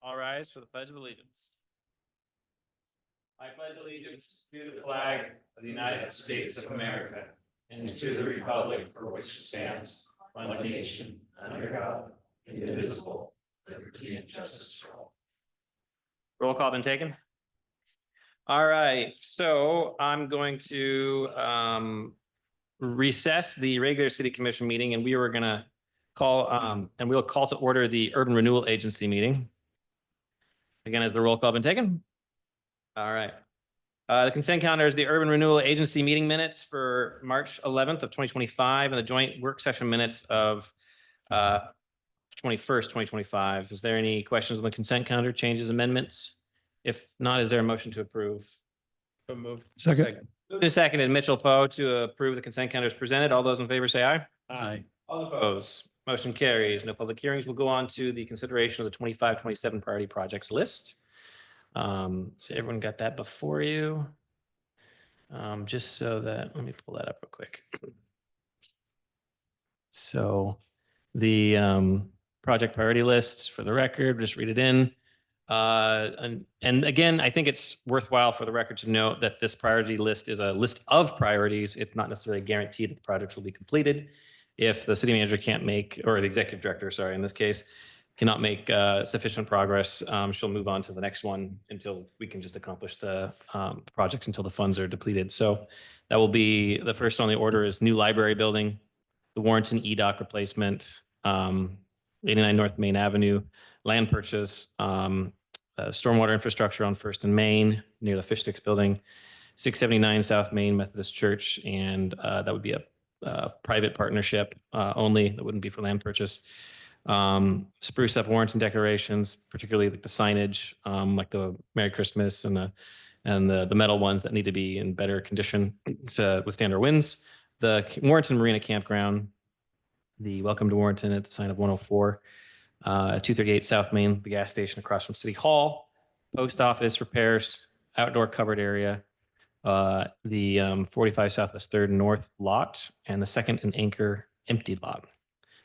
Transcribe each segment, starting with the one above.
All rise for the Pledge of Allegiance. I pledge allegiance to the flag of the United States of America and to the republic for which it stands, one nation, under God, indivisible, liberty and justice for all. Roll call been taken? All right, so I'm going to recess the regular city commission meeting, and we were going to call and we'll call to order the Urban Renewal Agency meeting. Again, has the roll call been taken? All right. The consent calendar is the Urban Renewal Agency meeting minutes for March 11th of 2025 and the joint work session minutes of 21st, 2025. Is there any questions on the consent calendar, changes, amendments? If not, is there a motion to approve? So moved. Second. Moved and seconded. Mitchell Poe to approve the consent calendar as presented. All those in favor say aye. Aye. All opposed. Motion carries. No public hearings. We'll go on to the consideration of the 25-27 priority projects list. So everyone got that before you. Just so that, let me pull that up real quick. So the project priority list, for the record, just read it in. And again, I think it's worthwhile for the record to note that this priority list is a list of priorities. It's not necessarily guaranteed that the projects will be completed. If the city manager can't make, or the executive director, sorry, in this case, cannot make sufficient progress, she'll move on to the next one until we can just accomplish the projects until the funds are depleted. So that will be, the first on the order is new library building, the Warrenton E-Dock replacement, 89 North Main Avenue, land purchase, stormwater infrastructure on First and Main near the Fish Sticks building, 679 South Main Methodist Church, and that would be a private partnership only. That wouldn't be for land purchase. Spruce up Warranton decorations, particularly like the signage, like the Merry Christmas and the metal ones that need to be in better condition to withstand our winds. The Warrenton Marina Campground, the Welcome to Warrenton at the sign of 104, 238 South Main, the gas station across from City Hall, post office repairs, outdoor covered area, the 45 Southwest 3rd North lot, and the 2nd and Anchor empty lot.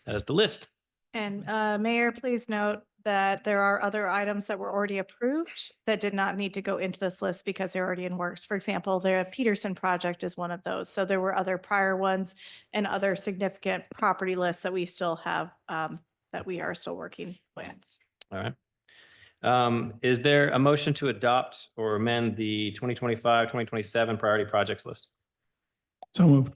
That is the list. And Mayor, please note that there are other items that were already approved that did not need to go into this list because they're already in works. For example, the Peterson project is one of those. So there were other prior ones and other significant property lists that we still have that we are still working with. All right. Is there a motion to adopt or amend the 2025-2027 priority projects list? So moved.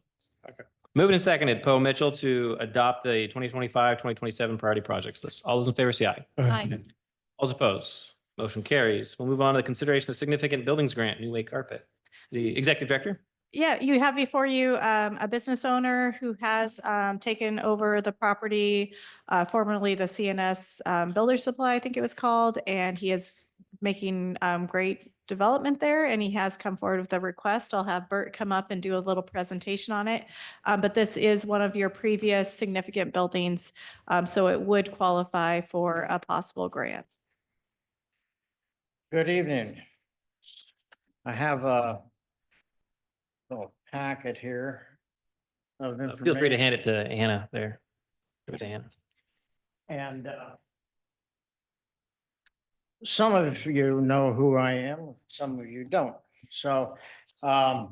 Okay. Moved and seconded, Poe Mitchell, to adopt the 2025-2027 priority projects list. All those in favor say aye. Aye. All those opposed. Motion carries. We'll move on to the consideration of significant buildings grant, New Way Carpet. The executive director. Yeah, you have before you a business owner who has taken over the property, formerly the CNS Builder Supply, I think it was called, and he is making great development there, and he has come forward with a request. I'll have Bert come up and do a little presentation on it. But this is one of your previous significant buildings, so it would qualify for a possible grant. Good evening. I have a little packet here of information. Feel free to hand it to Anna there. Give it to Anna. And some of you know who I am, some of you don't. So, and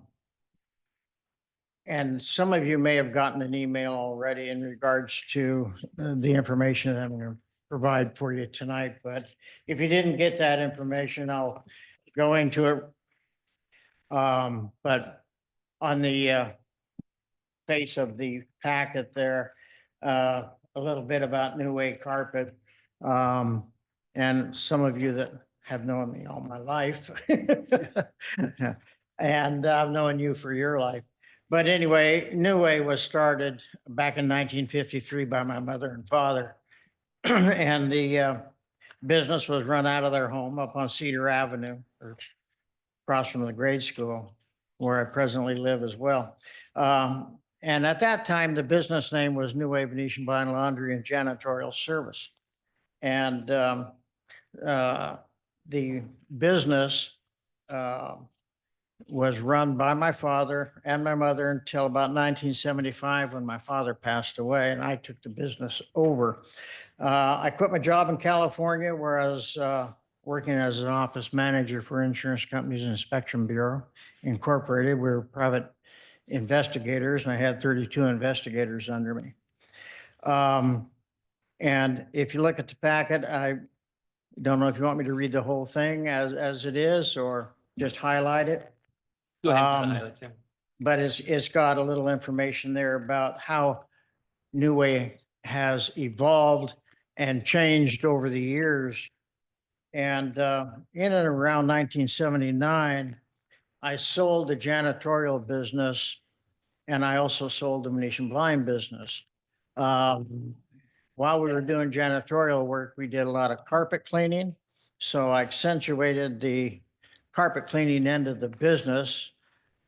some of you may have gotten an email already in regards to the information that I'm going to provide for you tonight. But if you didn't get that information, I'll go into it. But on the face of the packet there, a little bit about New Way Carpet. And some of you that have known me all my life and I've known you for your life. But anyway, New Way was started back in 1953 by my mother and father. And the business was run out of their home up on Cedar Avenue, or across from the grade school where I presently live as well. And at that time, the business name was New Way Venetian Bar and Laundry and Janitorial Service. And the business was run by my father and my mother until about 1975 when my father passed away and I took the business over. I quit my job in California where I was working as an office manager for Insurance Companies Inspection Bureau Incorporated. We were private investigators and I had 32 investigators under me. And if you look at the packet, I don't know if you want me to read the whole thing as it is or just highlight it. Go ahead and do the highlights, yeah. But it's got a little information there about how New Way has evolved and changed over the years. And in and around 1979, I sold the janitorial business and I also sold the Venetian blind business. While we were doing janitorial work, we did a lot of carpet cleaning. So I accentuated the carpet cleaning end of the business.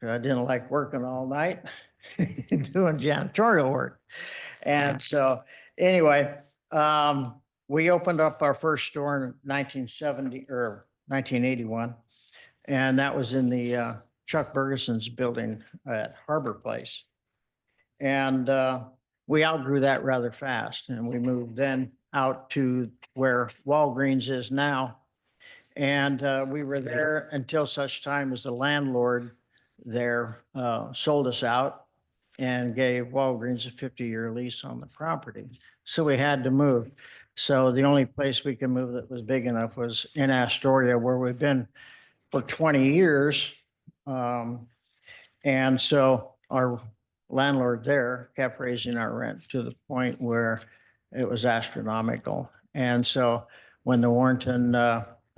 I didn't like working all night doing janitorial work. And so anyway, we opened up our first store in 1970 or 1981. And that was in the Chuck Bergeson's building at Harbor Place. And we outgrew that rather fast and we moved then out to where Walgreens is now. And we were there until such time as the landlord there sold us out and gave Walgreens a 50-year lease on the property. So we had to move. So the only place we could move that was big enough was in Astoria, where we've been for 20 years. And so our landlord there kept raising our rent to the point where it was astronomical. And so when the Warrenton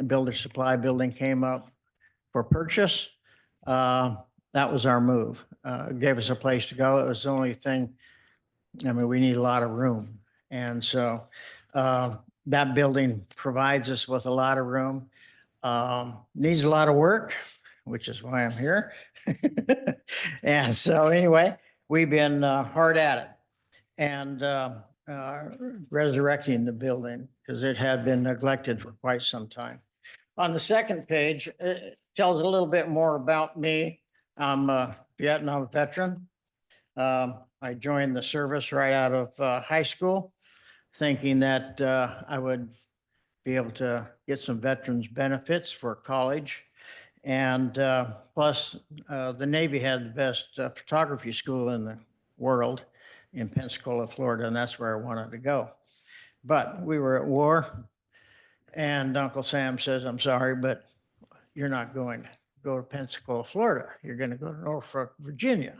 Builder Supply building came up for purchase, that was our move. It gave us a place to go. It was the only thing, I mean, we need a lot of room. And so that building provides us with a lot of room. Needs a lot of work, which is why I'm here. And so anyway, we've been hard at it and resurrecting the building because it had been neglected for quite some time. On the second page, it tells a little bit more about me. I'm a Vietnam veteran. I joined the service right out of high school, thinking that I would be able to get some veterans benefits for college. And plus, the Navy had the best photography school in the world in Pensacola, Florida, and that's where I wanted to go. But we were at war, and Uncle Sam says, I'm sorry, but you're not going to go to Pensacola, Florida. You're going to go to Norfolk, Virginia.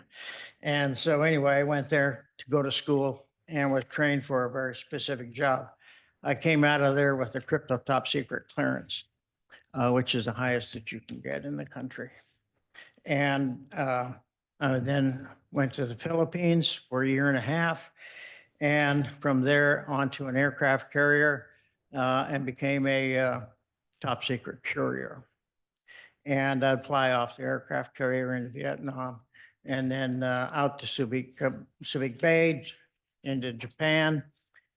And so anyway, I went there to go to school and was trained for a very specific job. I came out of there with a crypto top secret clearance, which is the highest that you can get in the country. And I then went to the Philippines for a year and a half. And from there onto an aircraft carrier and became a top secret courier. And I'd fly off the aircraft carrier into Vietnam and then out to Subic Bay, into Japan,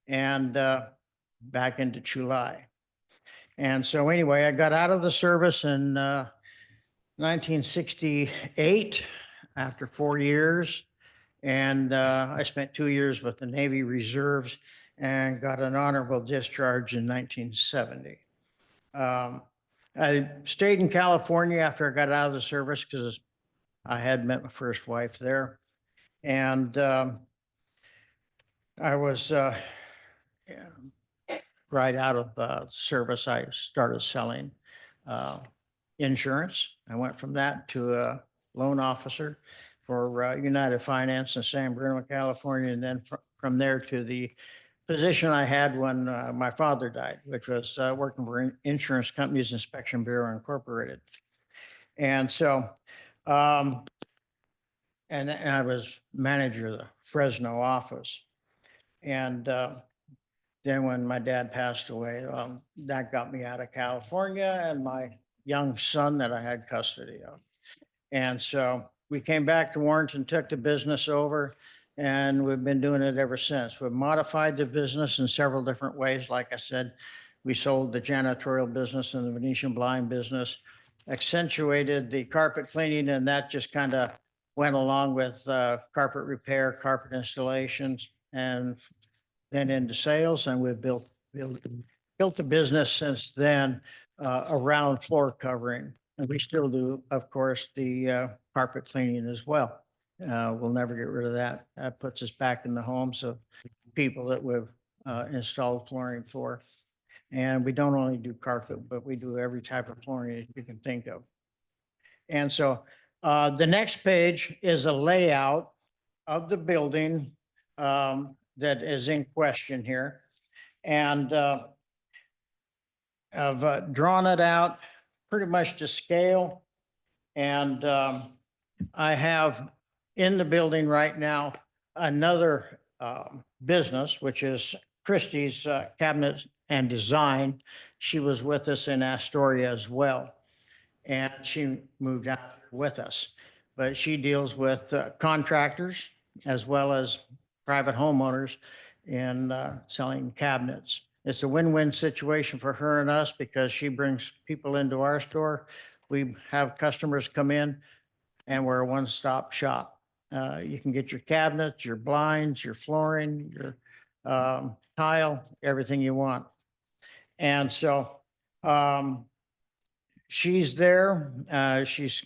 and back into Chulai. And so anyway, I got out of the service in 1968 after 4 years. And I spent 2 years with the Navy Reserves and got an honorable discharge in 1970. I stayed in California after I got out of the service because I had met my first wife there. And I was right out of service, I started selling insurance. I went from that to a loan officer for United Finance in San Bruno, California, and then from there to the position I had when my father died, which was working for Insurance Companies Inspection Bureau Incorporated. And so, and I was manager of the Fresno office. And then when my dad passed away, that got me out of California and my young son that I had custody of. And so we came back to Warrenton, took the business over, and we've been doing it ever since. We've modified the business in several different ways. Like I said, we sold the janitorial business and the Venetian blind business. accentuated the carpet cleaning, and that just kind of went along with carpet repair, carpet installations, and then into sales. And we've built the business since then around floor covering. And we still do, of course, the carpet cleaning as well. We'll never get rid of that. That puts us back in the homes of people that we've installed flooring for. And we don't only do carpet, but we do every type of flooring that you can think of. And so the next page is a layout of the building that is in question here. And I've drawn it out pretty much to scale. And I have in the building right now another business, which is Christie's Cabinet and Design. She was with us in Astoria as well, and she moved out with us. But she deals with contractors as well as private homeowners in selling cabinets. It's a win-win situation for her and us because she brings people into our store. We have customers come in and we're a one-stop shop. You can get your cabinets, your blinds, your flooring, your tile, everything you want. And so she's there. She's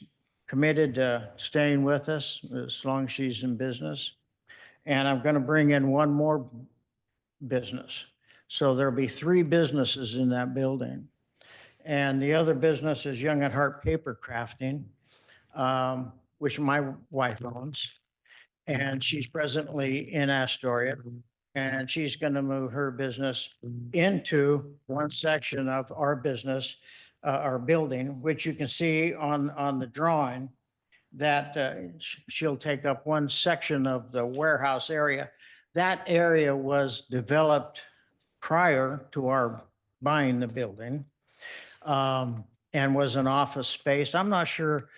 committed to staying with us as long as she's in business. And I'm going to bring in one more business. So there'll be 3 businesses in that building. And the other business is Young at Heart Paper Crafting, which my wife owns. And she's presently in Astoria. And she's going to move her business into one section of our business, our building, which you can see on the drawing, that she'll take up one section of the warehouse area. That area was developed prior to our buying the building and was an office space. I'm not sure.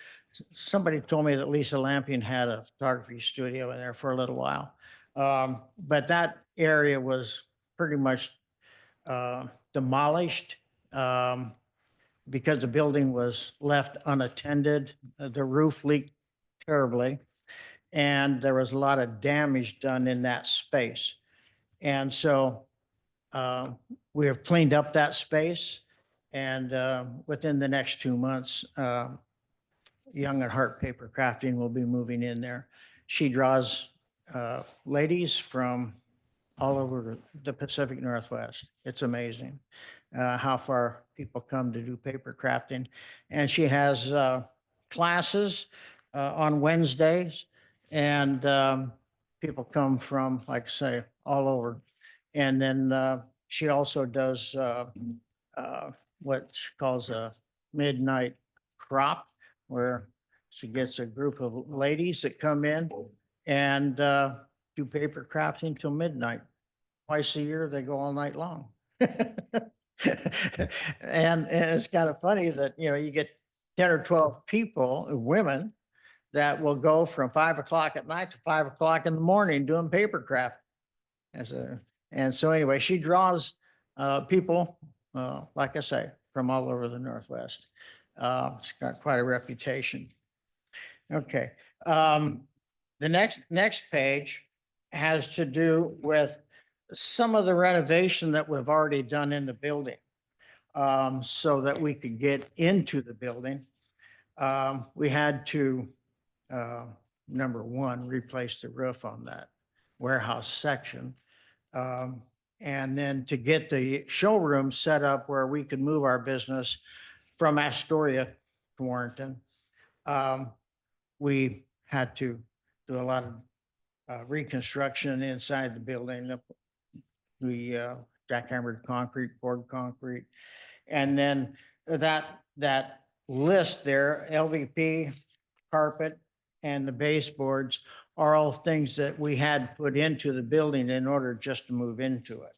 Somebody told me that Lisa Lampion had a photography studio in there for a little while. But that area was pretty much demolished because the building was left unattended. The roof leaked terribly, and there was a lot of damage done in that space. And so we have cleaned up that space, and within the next 2 months, Young at Heart Paper Crafting will be moving in there. She draws ladies from all over the Pacific Northwest. It's amazing how far people come to do paper crafting. And she has classes on Wednesdays, and people come from, like I say, all over. And then she also does what she calls a midnight crop, where she gets a group of ladies that come in and do paper crafting till midnight. Twice a year, they go all night long. And it's kind of funny that, you get 10 or 12 people, women, that will go from 5 o'clock at night to 5 o'clock in the morning doing paper craft. And so anyway, she draws people, like I say, from all over the Northwest. It's got quite a reputation. Okay. The next page has to do with some of the renovation that we've already done in the building, so that we could get into the building. We had to, number one, replace the roof on that warehouse section. And then to get the showroom set up where we could move our business from Astoria to Warrenton, we had to do a lot of reconstruction inside the building. We jackhammered concrete, poured concrete. And then that list there, LVP, carpet, and the baseboards are all things that we had put into the building in order just to move into it.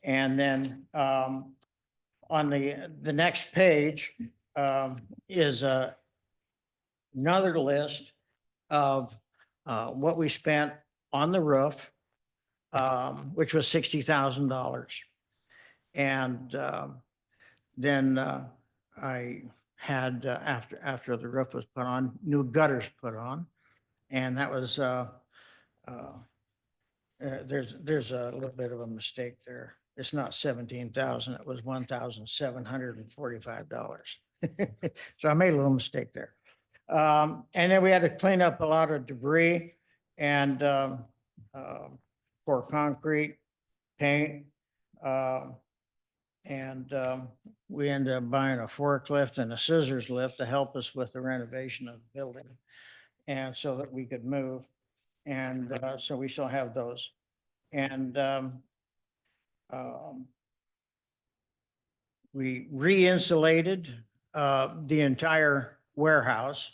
And then on the next page is another list of what we spent on the roof, which was $60,000. And then I had, after the roof was put on, new gutters put on. And that was, there's a little bit of a mistake there. It's not 17,000, it was $1,745. So I made a little mistake there. And then we had to clean up a lot of debris and pour concrete, paint. And we ended up buying a forklift and a scissors lift to help us with the renovation of the building. And so that we could move. And so we still have those. And we re-insulated the entire warehouse.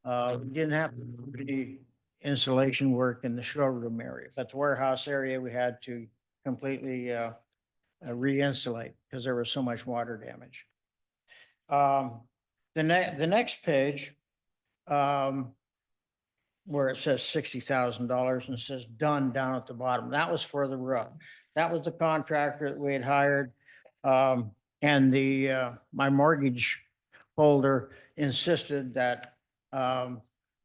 We didn't have any insulation work in the showroom area, but the warehouse area, we had to completely re-insulate because there was so much water damage. The next page, where it says $60,000 and it says done down at the bottom, that was for the roof. That was the contractor that we had hired. And my mortgage holder insisted that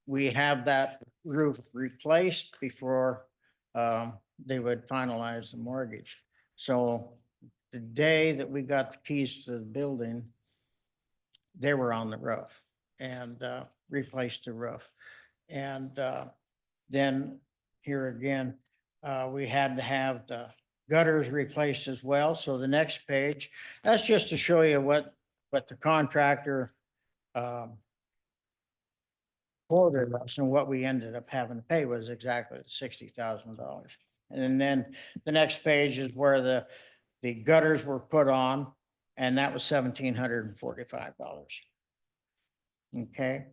we have that roof replaced before they would finalize the mortgage. So the day that we got the keys to the building, they were on the roof and replaced the roof. And then here again, we had to have the gutters replaced as well. So the next page, that's just to show you what the contractor quoted us, and what we ended up having to pay was exactly $60,000. And then the next page is where the gutters were put on, and that was $1,745. Okay.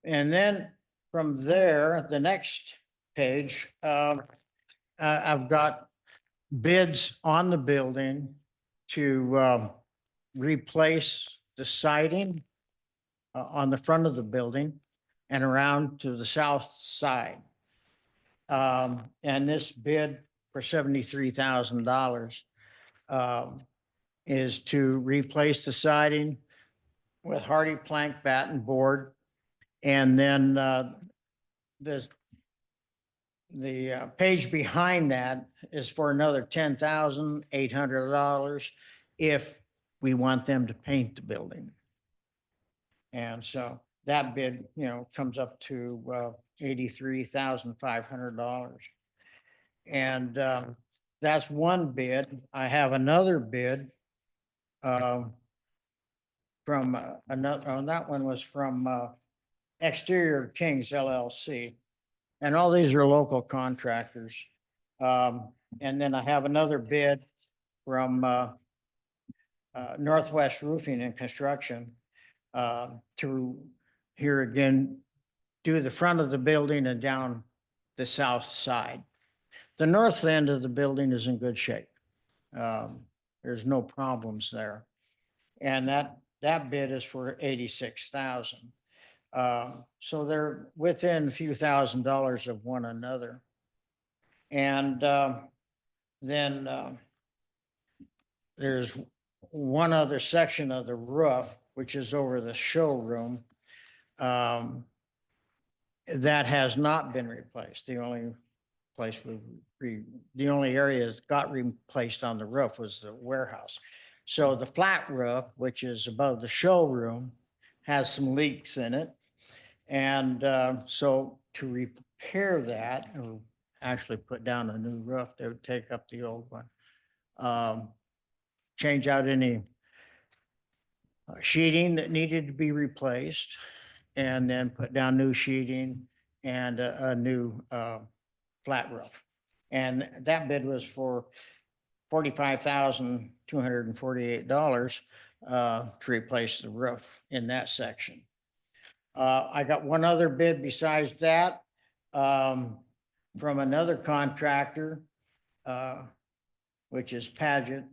And then from there, the next page, I've got bids on the building to replace the siding on the front of the building and around to the south side. And this bid for $73,000 is to replace the siding with hardy plank batten board. And then the page behind that is for another $10,800 if we want them to paint the building. And so that bid, comes up to $83,500. And that's one bid. I have another bid from another, that one was from Exterior Kings LLC. And all these are local contractors. And then I have another bid from Northwest Roofing and Construction to here again, do the front of the building and down the south side. The north end of the building is in good shape. There's no problems there. And that bid is for $86,000. So they're within a few $1,000s of one another. And then there's one other section of the roof, which is over the showroom, that has not been replaced. The only place the only area that got replaced on the roof was the warehouse. So the flat roof, which is above the showroom, has some leaks in it. And so to repair that, or actually put down a new roof, they would take up the old one. Change out any sheeting that needed to be replaced, and then put down new sheeting and a new flat roof. And that bid was for $45,248 to replace the roof in that section. I got one other bid besides that from another contractor, which is Paget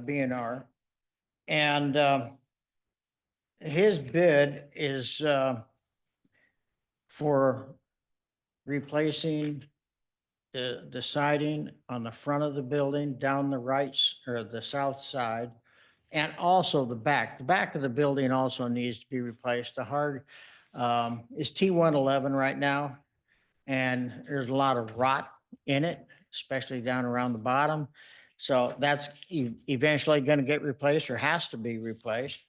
B&R. And his bid is for replacing the siding on the front of the building, down the or the south side, and also the back. The back of the building also needs to be replaced. The hard is T111 right now, and there's a lot of rot in it, especially down around the bottom. So that's eventually going to get replaced or has to be replaced.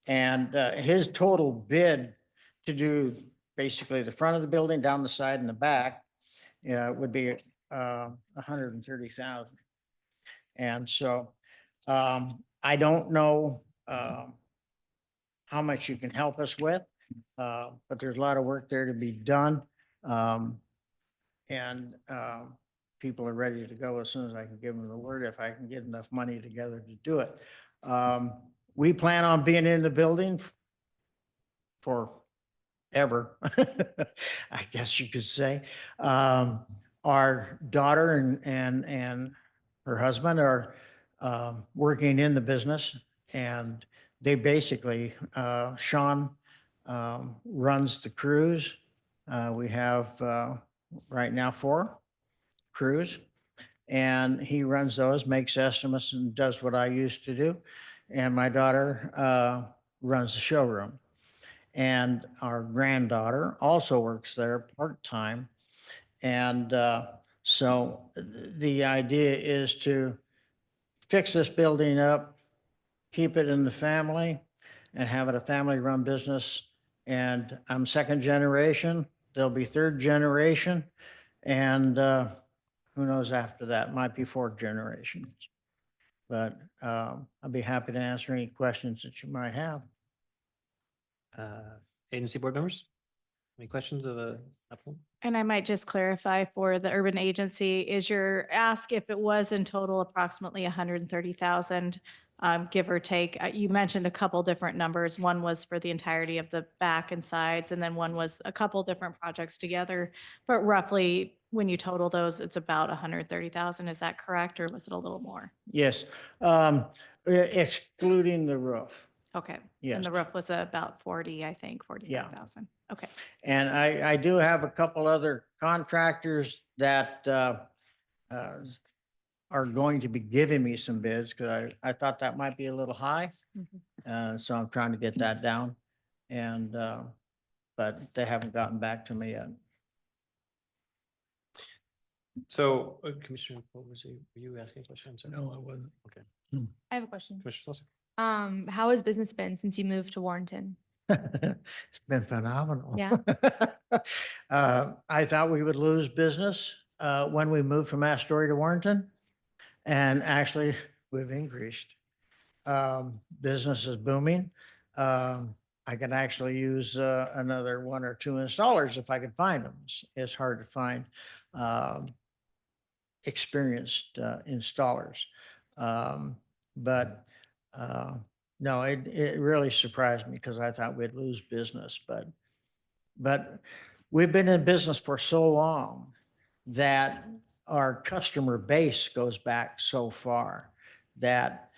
And his total bid to do basically the front of the building, down the side and the back, would be 130,000. And so I don't know how much you can help us with, but there's a lot of work there to be done. And people are ready to go as soon as I can give them the word, if I can get enough money together to do it. We plan on being in the building forever, I guess you could say. Our daughter and her husband are working in the business, and they basically, Sean runs the crews. We have right now 4 crews, and he runs those, makes estimates, and does what I used to do. And my daughter runs the showroom. And our granddaughter also works there part-time. And so the idea is to fix this building up, keep it in the family, and have it a family-run business. And I'm 2nd generation. There'll be 3rd generation. And who knows after that, might be 4th generation. But I'll be happy to answer any questions that you might have. Agency board members? Any questions of a applicant? And I might just clarify for the urban agency, is your ask if it was in total approximately 130,000, give or take? You mentioned a couple different numbers. One was for the entirety of the back and sides, and then one was a couple different projects together. But roughly, when you total those, it's about 130,000. Is that correct, or was it a little more? Yes, excluding the roof. Okay. Yes. And the roof was about 40, I think, 45,000. Okay. And I do have a couple other contractors that are going to be giving me some bids, because I thought that might be a little high. So I'm trying to get that down. And but they haven't gotten back to me yet. So Commissioner, what was you, were you asking a question? I'm sorry. No, I wasn't. I have a question. Commissioner Slauson? How has business been since you moved to Warrenton? It's been phenomenal. Yeah. I thought we would lose business when we moved from Astoria to Warrenton, and actually we've increased. Business is booming. I can actually use another 1 or 2 installers if I could find them. It's hard to find experienced installers. But no, it really surprised me, because I thought we'd lose business, but we've been in business for so long that our customer base goes back so far that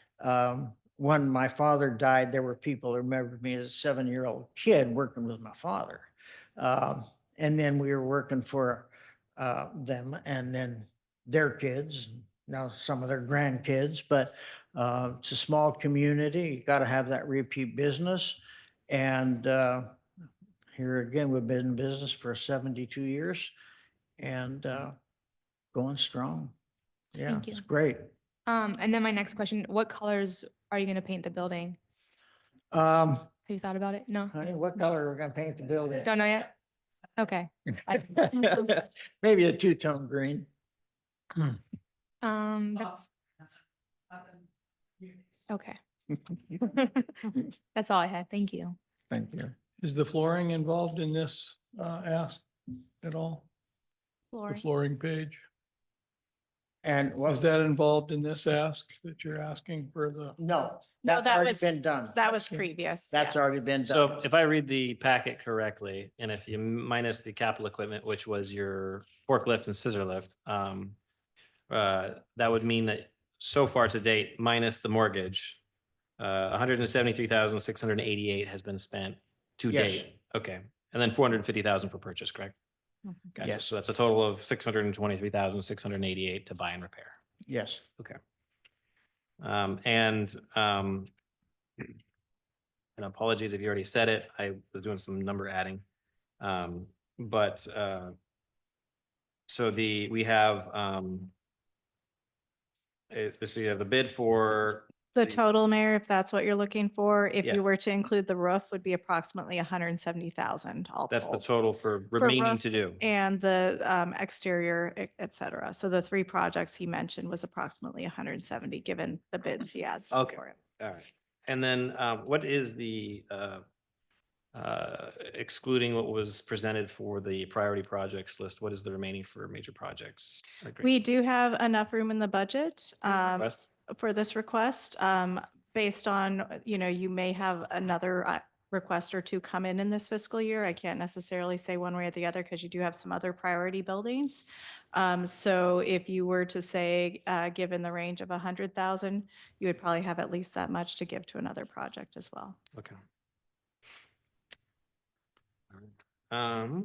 when my father died, there were people who remembered me as a 7-year-old kid working with my father. And then we were working for them, and then their kids, now some of their grandkids, but it's a small community. You got to have that repeat business. And here again, we've been in business for 72 years and going strong. Yeah, Thank you. it's great. And then my next question, what colors are you going to paint the building? Honey, Have you thought about it? No, what color are we gonna paint the building? don't know yet. Okay. Maybe a 2-tone green. That's okay. That's all I had. Thank you. Thank you. Is the flooring involved in this ask at all? The flooring page? And what Is that involved in this ask that you're asking for the? No, No, that's that already was- been done. That was previous. That's yeah. already been So done. if I read the packet correctly, and if you minus the capital equipment, which was your forklift and scissor lift, that would mean that so far to date, minus the mortgage, 173,688 has been spent to Yes. date. Okay. And then 450,000 for purchase, correct? Gotcha. Yes. So that's a total of 623,688 to buy and repair. Yes. Um, and, um, and apologies if you already said it. I was doing some number adding. But, so we have, so you have the bid for, The The- total, Mayor, if that's what you're looking for, if Yeah. you were to include the roof, would be approximately 170,000 all that's the told. total for For remaining roof to do. And the exterior, et cetera. So the 3 projects he mentioned was approximately 170, given the bids he has Okay. for it. All right. And then, what is the, excluding what was presented for the priority projects list, what is the remaining for major projects? We do have enough room in the budget Request? for this request, based on, you may have another request or 2 come in this fiscal year. I can't necessarily say one way or the other because you do have some other priority buildings. So if you were to say, given the range of 100,000, you would probably have at least that much to give to another project as well. Okay. All right.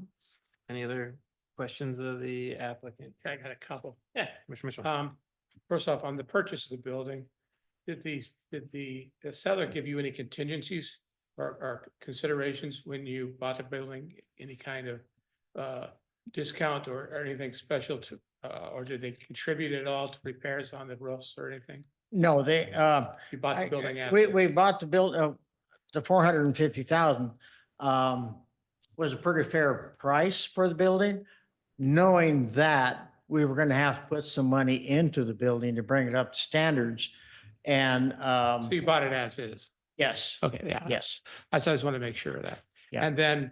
Any other questions of the applicant? I got a couple. Yeah, Commissioner Mitchell. First off, on the purchase of the building, did the seller give you any contingencies or considerations when you bought the building? Any kind of discount or anything special to, or did they contribute at all to repairs on the roofs or anything? No, You bought the building we after? bought the 450,000, was a pretty fair price for the building, knowing that we were going to have to put some money into the building to bring it up to standards. And, So you bought it as is? yes, Okay, yeah. yes, I just want to make sure of that. Yeah. And then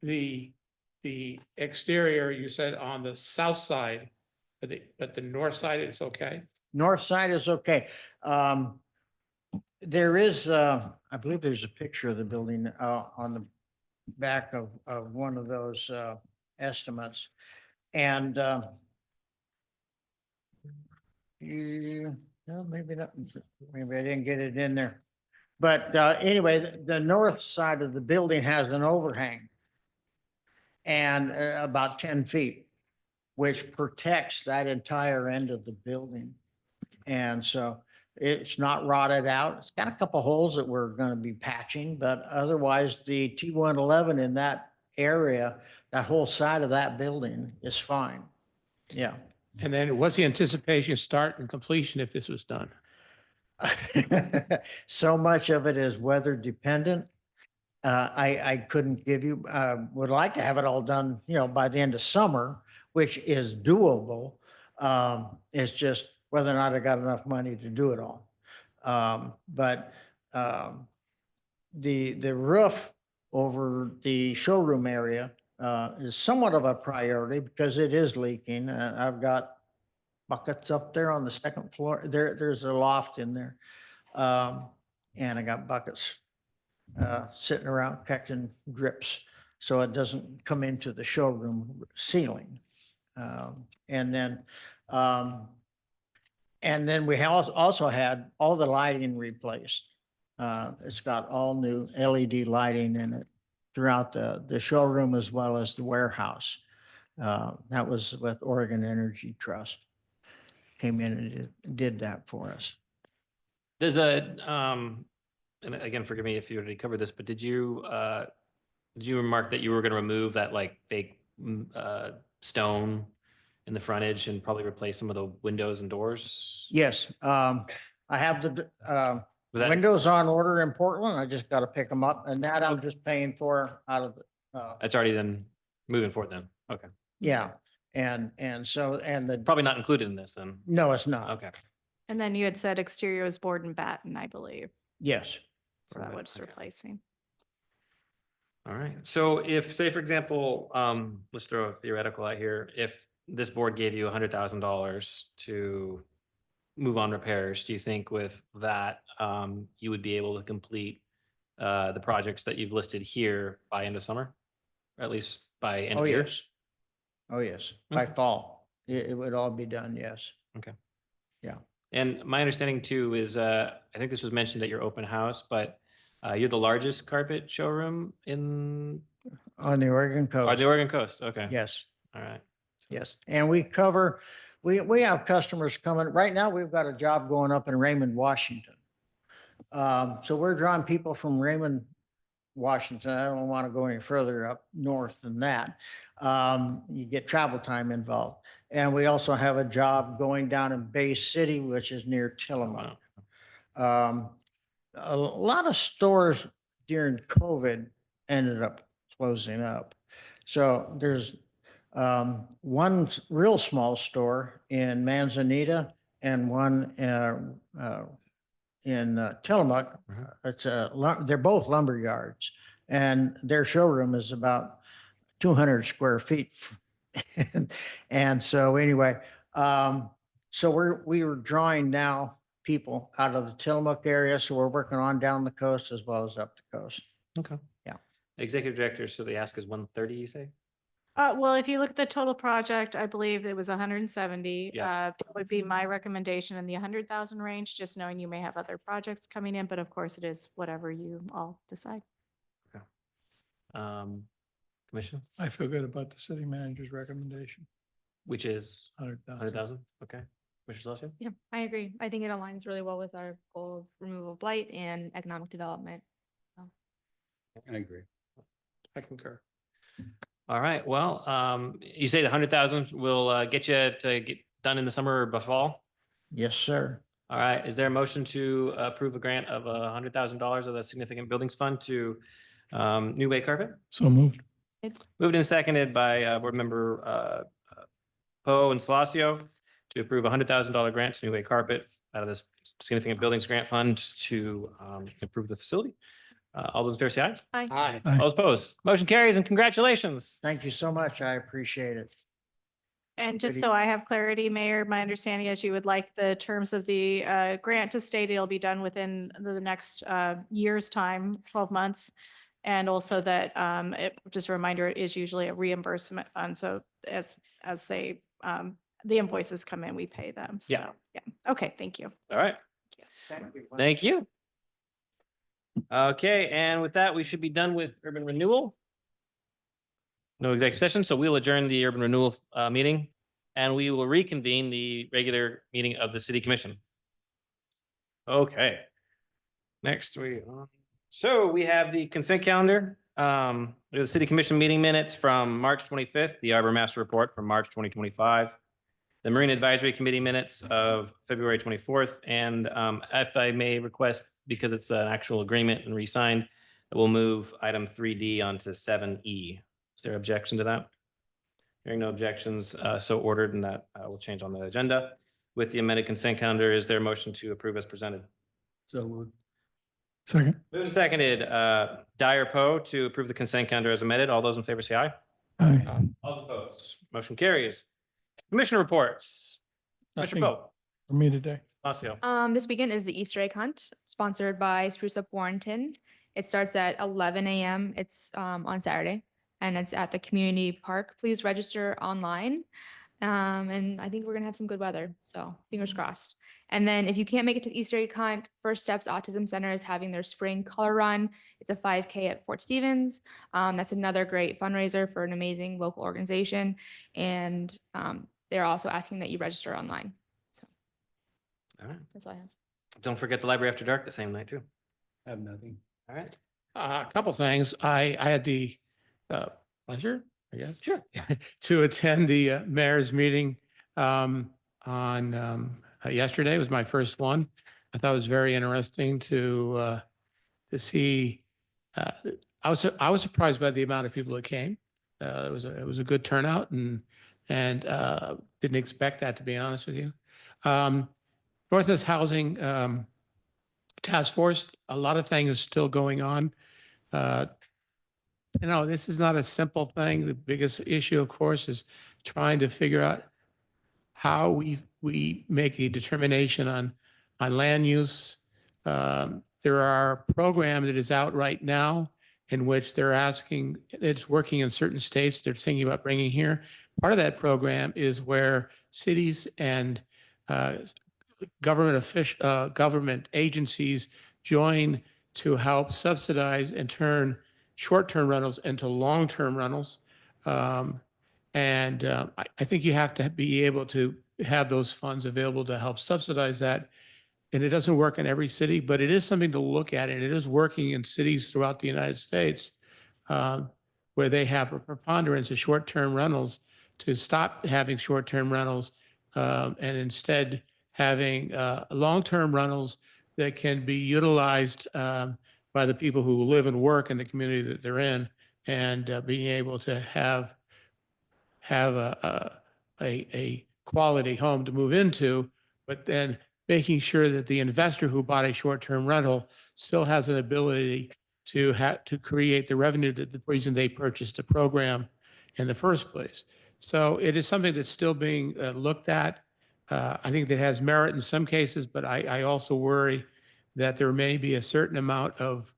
the exterior, you said on the south side, but the north side is okay? north side is okay. There is, I believe there's a picture of the building, on the back of one of those, estimates. And, well, maybe not, maybe I didn't get it in there. But, anyway, the north side of the building has an overhang and, about 10 feet, which protects that entire end of the building. And so it's not rotted out. It's got a couple holes that we're going to be patching, but otherwise the T111 in that area, that whole side of that building is fine. Yeah. And then what's the anticipation start and completion if this was done? So much of it is weather dependent. I couldn't give you, would like to have it all done, by the end of summer, which is doable. It's just whether or not I got enough money to do it all. But the roof over the showroom area is somewhat of a priority because it is leaking. I've got buckets up there on the second floor. There's a loft in there. And I got buckets sitting around collecting drips so it doesn't come into the showroom ceiling. And then we also had all the lighting replaced. It's got all new LED lighting in it throughout the showroom as well as the warehouse. That was with Oregon Energy Trust. Came in and did that for us. There's and again, forgive me if you already covered this, but did you remark that you were going to remove that like fake stone in the frontage and probably replace some of the windows and doors? Yes, I have the Was that, windows on order in Portland. I just got to pick them up, and that I'm just paying for out of the, that's already then moving forward then? Okay. yeah. And the, Probably not included in this then. no, it's not. Okay. And then you had said exterior was board and batten, I believe. Yes. So that Okay, was okay. replacing. All right. So if, say, for example, let's throw a theoretical out here. If this board gave you $100,000 to move on repairs, do you think with that, you would be able to complete the projects that you've listed here by end of summer? Or at least by end Oh, of year? yes. Oh, yes. By Okay. fall, it would all be done. Yes. And my understanding too is, I think this was mentioned at your open house, but you're the largest carpet showroom in On the Oregon coast. Or the Oregon coast? Okay. Yes, All right. yes. And we cover, we have customers coming. Right now, we've got a job going up in Raymond, Washington. So we're drawing people from Raymond, Washington. I don't want to go any further up north than that. You get travel time involved. And we also have a job going down in Bay City, which is near Tillamook. Wow. A lot of stores during COVID ended up closing up. So there's one real small store in Manzanita and one in Tillamook. It's they're both lumber yards, and their showroom is about 200 square feet. And so anyway, so we were drawing now people out of the Tillamook area. So we're working on down the coast as well as up the coast. Okay. Yeah. Executive director, so the ask is 130, you say? Well, if you look at the total project, I believe it was 170. Yeah. It would be my recommendation in the 100,000 range, just knowing you may have other projects coming in, but of course it is whatever you all decide. Commission, I feel good about the city manager's recommendation, which is 100,000. 100,000? Okay. Commissioner Celestia? Yeah, I agree. I think it aligns really well with our goal of removal of blight and economic development. I agree. I concur. All right. Well, you say the 100,000 will get you to get done in the summer or fall? Yes, sir. All right. Is there a motion to approve a grant of $100,000 of the significant buildings fund to New Way Carpet? So moved. Moved and seconded by board member Poe and Salacio to approve a $100,000 grant to New Way Carpet out of this significant buildings grant fund to improve the facility. All those in favor say aye. Aye. Aye. Aye. All those opposed. Motion carries and congratulations. Thank you so much. I appreciate it. And just Good so I have clarity, Mayor, my understanding is you would like the terms of the grant to state it'll be done within the next year's time, 12 months. And also that just a reminder, it is usually a reimbursement fund. So as they, the invoices come in, we pay them. Yeah. So, yeah. Okay, thank you. All right. Thank you. Okay, and with that, we should be done with urban renewal. No executive session, so we'll adjourn the urban renewal meeting and we will reconvene the regular meeting of the city commission. Okay. Next, so we have the consent calendar. We have the city commission meeting minutes from March 25th, the Arbor Master Report from March 2025. The Marine Advisory Committee minutes of February 24th. And if I may request, because it's an actual agreement and re-signed, we'll move item 3D onto 7E. Is there objection to that? Hearing no objections, so ordered, and that will change on the agenda. With the amended consent calendar, is there a motion to approve as presented? So moved. Second. Moved and seconded, Dyer Poe to approve the consent calendar as amended. All those in favor say aye. Aye. All opposed. Motion carries. Commission reports. Commissioner Nothing Poe. for me today. Lacio. This weekend is the Easter egg hunt sponsored by Spruce Up Warrenton. It starts at 11 a.m. It's on Saturday and it's at the community park. Please register online. And I think we're gonna have some good weather, so fingers crossed. And then if you can't make it to the Easter egg hunt, First Steps Autism Center is having their spring color run. It's a 5K at Fort Stevens. That's another great fundraiser for an amazing local organization. And they're also asking that you register online. So All right. that's all I have. Don't forget the library after dark the same night too. I have nothing. All right. A couple things. I had the pleasure, I guess. Sure. To attend the mayor's meeting on yesterday. It was my first one. I thought it was very interesting to see. I was surprised by the amount of people that came. It was a good turnout and didn't expect that, to be honest with you. Northwest Housing Task Force, a lot of things still going on. This is not a simple thing. The biggest issue, of course, is trying to figure out how we make a determination on land use. There are a program that is out right now in which they're asking, it's working in certain states, they're thinking about bringing here. Part of that program is where cities and government agencies join to help subsidize and turn short-term rentals into long-term rentals. I think you have to be able to have those funds available to help subsidize that. And it doesn't work in every city, but it is something to look at, and it is working in cities throughout the United States where they have a preponderance of short-term rentals to stop having short-term rentals and instead having long-term rentals that can be utilized by the people who live and work in the community that they're in, and being able to have a quality home to move into, but then making sure that the investor who bought a short-term rental still has an ability to create the revenue, that the reason they purchased a program in the first place. So it is something that's still being looked at. I think that has merit in some cases, but I also worry that there may be a certain amount of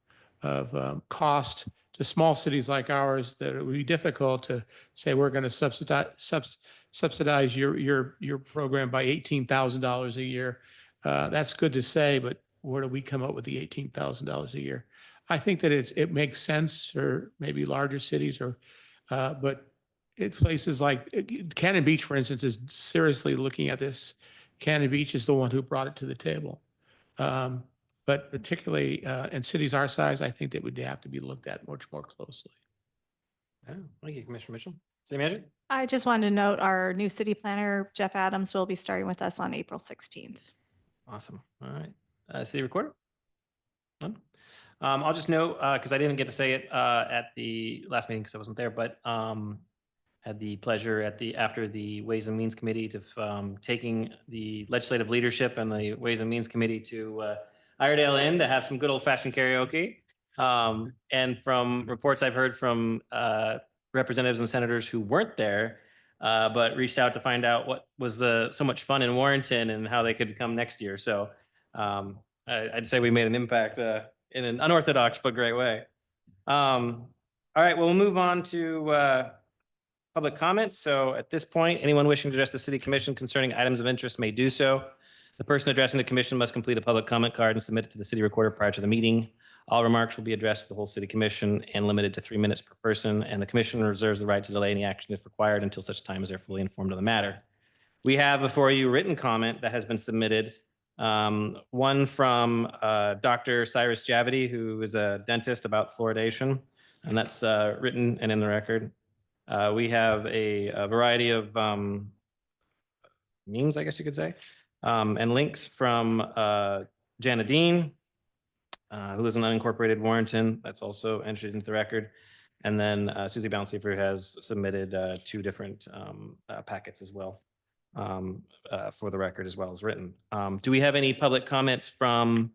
cost to small cities like ours that it would be difficult to say we're going to subsidize your program by $18,000 a year. That's good to say, but where do we come up with the $18,000 a year? I think that it makes sense for maybe larger cities, but places like Cannon Beach, for instance, is seriously looking at this. Cannon Beach is the one who brought it to the table. But particularly in cities our size, I think that would have to be looked at much more closely. Yeah, thank you, Commissioner Mitchell. City Manager? I just wanted to note our new city planner, Jeff Adams, will be starting with us on April 16th. Awesome. All right. City Recorder? None? I'll just note, because I didn't get to say it at the last meeting because I wasn't there, but had the pleasure after the Ways and Means Committee to taking the legislative leadership and the Ways and Means Committee to Iredale Inn to have some good old fashioned karaoke. And from reports I've heard from representatives and senators who weren't there, but reached out to find out what was so much fun in Warrenton and how they could come next year. So I'd say we made an impact in an unorthodox but great way. All right, well, we'll move on to public comment. So at this point, anyone wishing to address the City Commission concerning items of interest may do so. The person addressing the commission must complete a public comment card and submit it to the city recorder prior to the meeting. All remarks will be addressed to the whole City Commission and limited to 3 minutes per person, and the commission reserves the right to delay any action if required until such time as they're fully informed of the matter. We have before you written comment that has been submitted. One from Dr. Cyrus Javity, who is a dentist, about fluoridation, and that's written and in the record. We have a variety of memes, I guess you could say, and links from Jana Dean, who lives in unincorporated Warrenton. That's also entered into the record. And then Susie Bouncefer has submitted 2 different packets as well for the record as well as written. Do we have any public comments from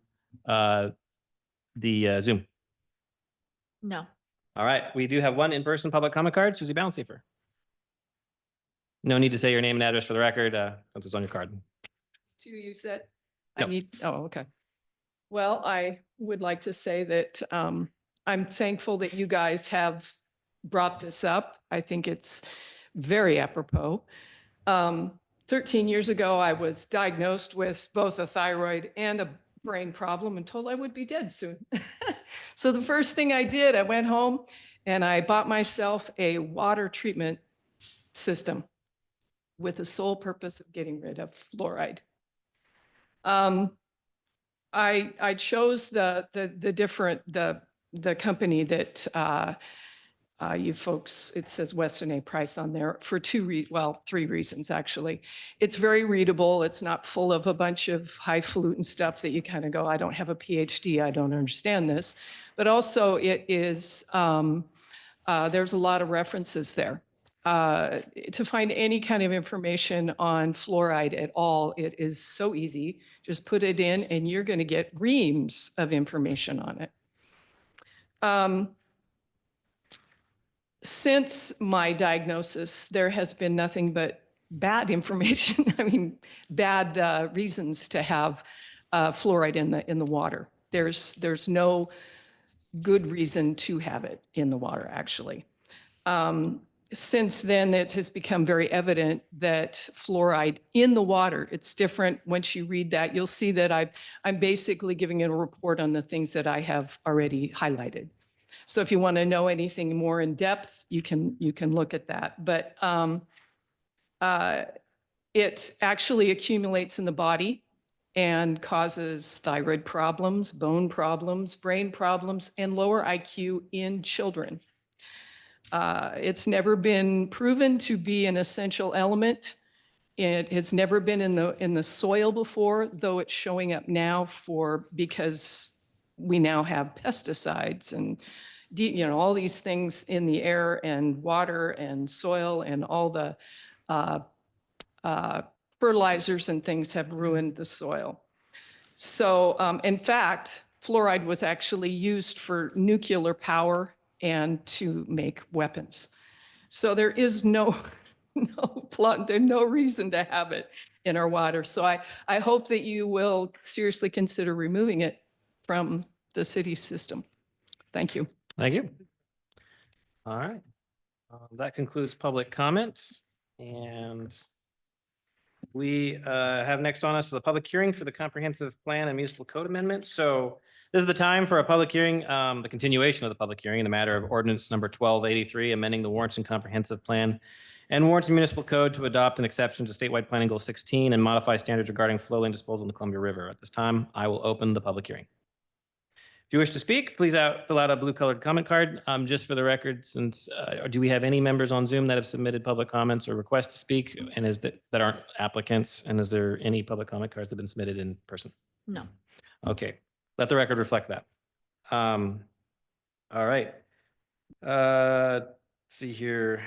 the Zoom? No. All right, we do have one in-person public comment card, Susie Bouncefer. No need to say your name and address for the record since it's on your card. To use that? Yep. Okay. Well, I would like to say that I'm thankful that you guys have brought this up. I think it's very apropos. 13 years ago, I was diagnosed with both a thyroid and a brain problem and told I would be dead soon. So the first thing I did, I went home and I bought myself a water treatment system with the sole purpose of getting rid of fluoride. I chose the company that you folks, it says Weston A. Price on there for 3 reasons, actually. It's very readable. It's not full of a bunch of highfalutin stuff that you kind of go, I don't have a PhD, I don't understand this. But also it is, there's a lot of references there. To find any kind of information on fluoride at all, it is so easy. Just put it in and you're going to get reams of information on it. Since my diagnosis, there has been nothing but bad information. I mean, bad reasons to have fluoride in the water. There's no good reason to have it in the water, actually. Since then, it has become very evident that fluoride in the water, it's different. Once you read that, you'll see that I'm basically giving a report on the things that I have already highlighted. So if you want to know anything more in depth, you can look at that. But it actually accumulates in the body and causes thyroid problems, bone problems, brain problems, and lower IQ in children. It's never been proven to be an essential element. It has never been in the soil before, though it's showing up now because we now have pesticides and all these things in the air and water and soil, and all the fertilizers and things have ruined the soil. So in fact, fluoride was actually used for nuclear power and to make weapons. So there is no there's no reason to have it in our water. So I hope that you will seriously consider removing it from the city system. Thank you. Thank you. All right. That concludes public comments, and we have next on us the public hearing for the comprehensive plan and municipal code amendment. So this is the time for a public hearing, the continuation of the public hearing in the matter of ordinance number 1283, amending the Warrenton comprehensive plan and Warrenton municipal code to adopt an exception to statewide planning goal 16 and modify standards regarding flow lane disposal in the Columbia River. At this time, I will open the public hearing. If you wish to speak, please fill out a blue colored comment card. Just for the record, since do we have any members on Zoom that have submitted public comments or requests to speak, and that aren't applicants? And is there any public comment cards that have been submitted in person? No. Okay, let the record reflect that. All right. Let's see here.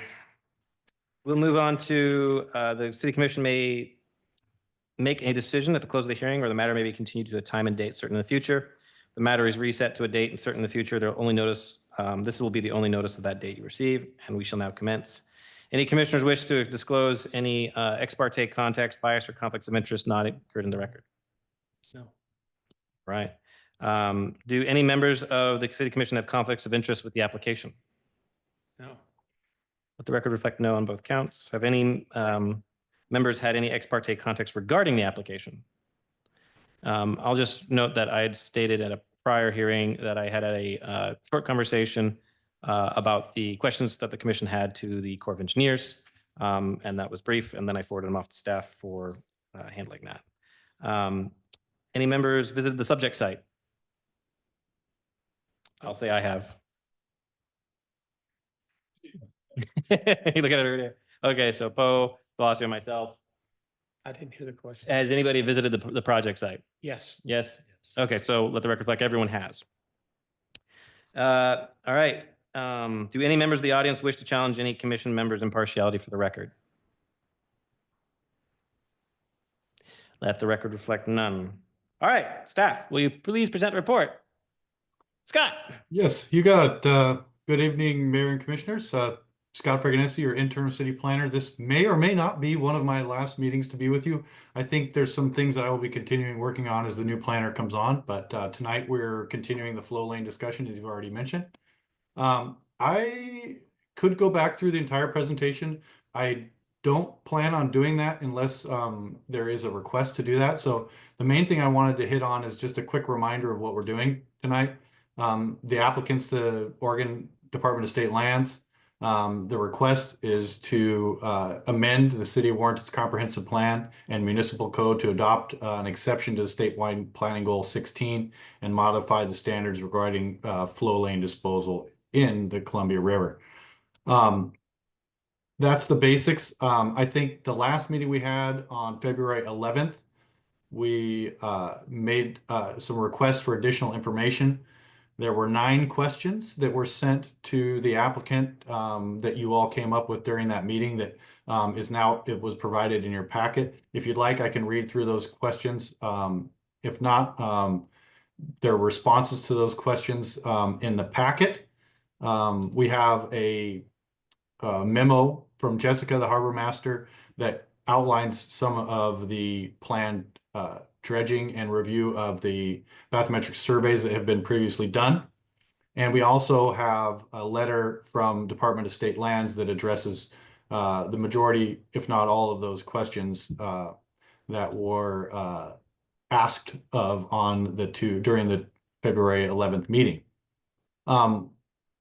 We'll move on to the city commission may make a decision at the close of the hearing, or the matter may be continued to a time and date certain in the future. The matter is reset to a date and certain in the future. They'll only notice, this will be the only notice of that date you receive, and we shall now commence. Any commissioners wish to disclose any ex parte context, bias, or conflicts of interest not occurred in the record? No. Right. Do any members of the city commission have conflicts of interest with the application? No. Let the record reflect no on both counts. Have any members had any ex parte context regarding the application? I'll just note that I had stated at a prior hearing that I had a short conversation about the questions that the commission had to the Corps of Engineers, and that was brief, and then I forwarded them off to staff for handling that. Any members visited the subject site? I'll say I have. You look at it right here. Okay, so Poe, Velasco, and myself. I didn't hear the question. Has anybody visited the project site? Yes. Yes. Okay, so let the record reflect everyone has. All right. Do any members of the audience wish to challenge any commission members' impartiality for the record? Let the record reflect none. All right, staff, will you please present the report? Scott. Yes, you got it. Good evening, Mayor and Commissioners. Scott Freganesi, your interim city planner. This may or may not be one of my last meetings to be with you. I think there's some things that I will be continuing working on as the new planner comes on, but tonight we're continuing the flow lane discussion, as you've already mentioned. I could go back through the entire presentation. I don't plan on doing that unless there is a request to do that. So the main thing I wanted to hit on is just a quick reminder of what we're doing tonight. The applicants to Oregon Department of State Lands, the request is to amend the City of Warrenton's comprehensive plan and municipal code to adopt an exception to the statewide planning goal 16 and modify the standards regarding flow lane disposal in the Columbia River. That's the basics. I think the last meeting we had on February 11th, we made some requests for additional information. There were 9 questions that were sent to the applicant that you all came up with during that meeting that it was provided in your packet. If you'd like, I can read through those questions. If not, there are responses to those questions in the packet. We have a memo from Jessica, the harbor master, that outlines some of the planned dredging and review of the bathymetric surveys that have been previously done. And we also have a letter from Department of State Lands that addresses the majority, if not all of those questions that were asked of during the February 11th meeting.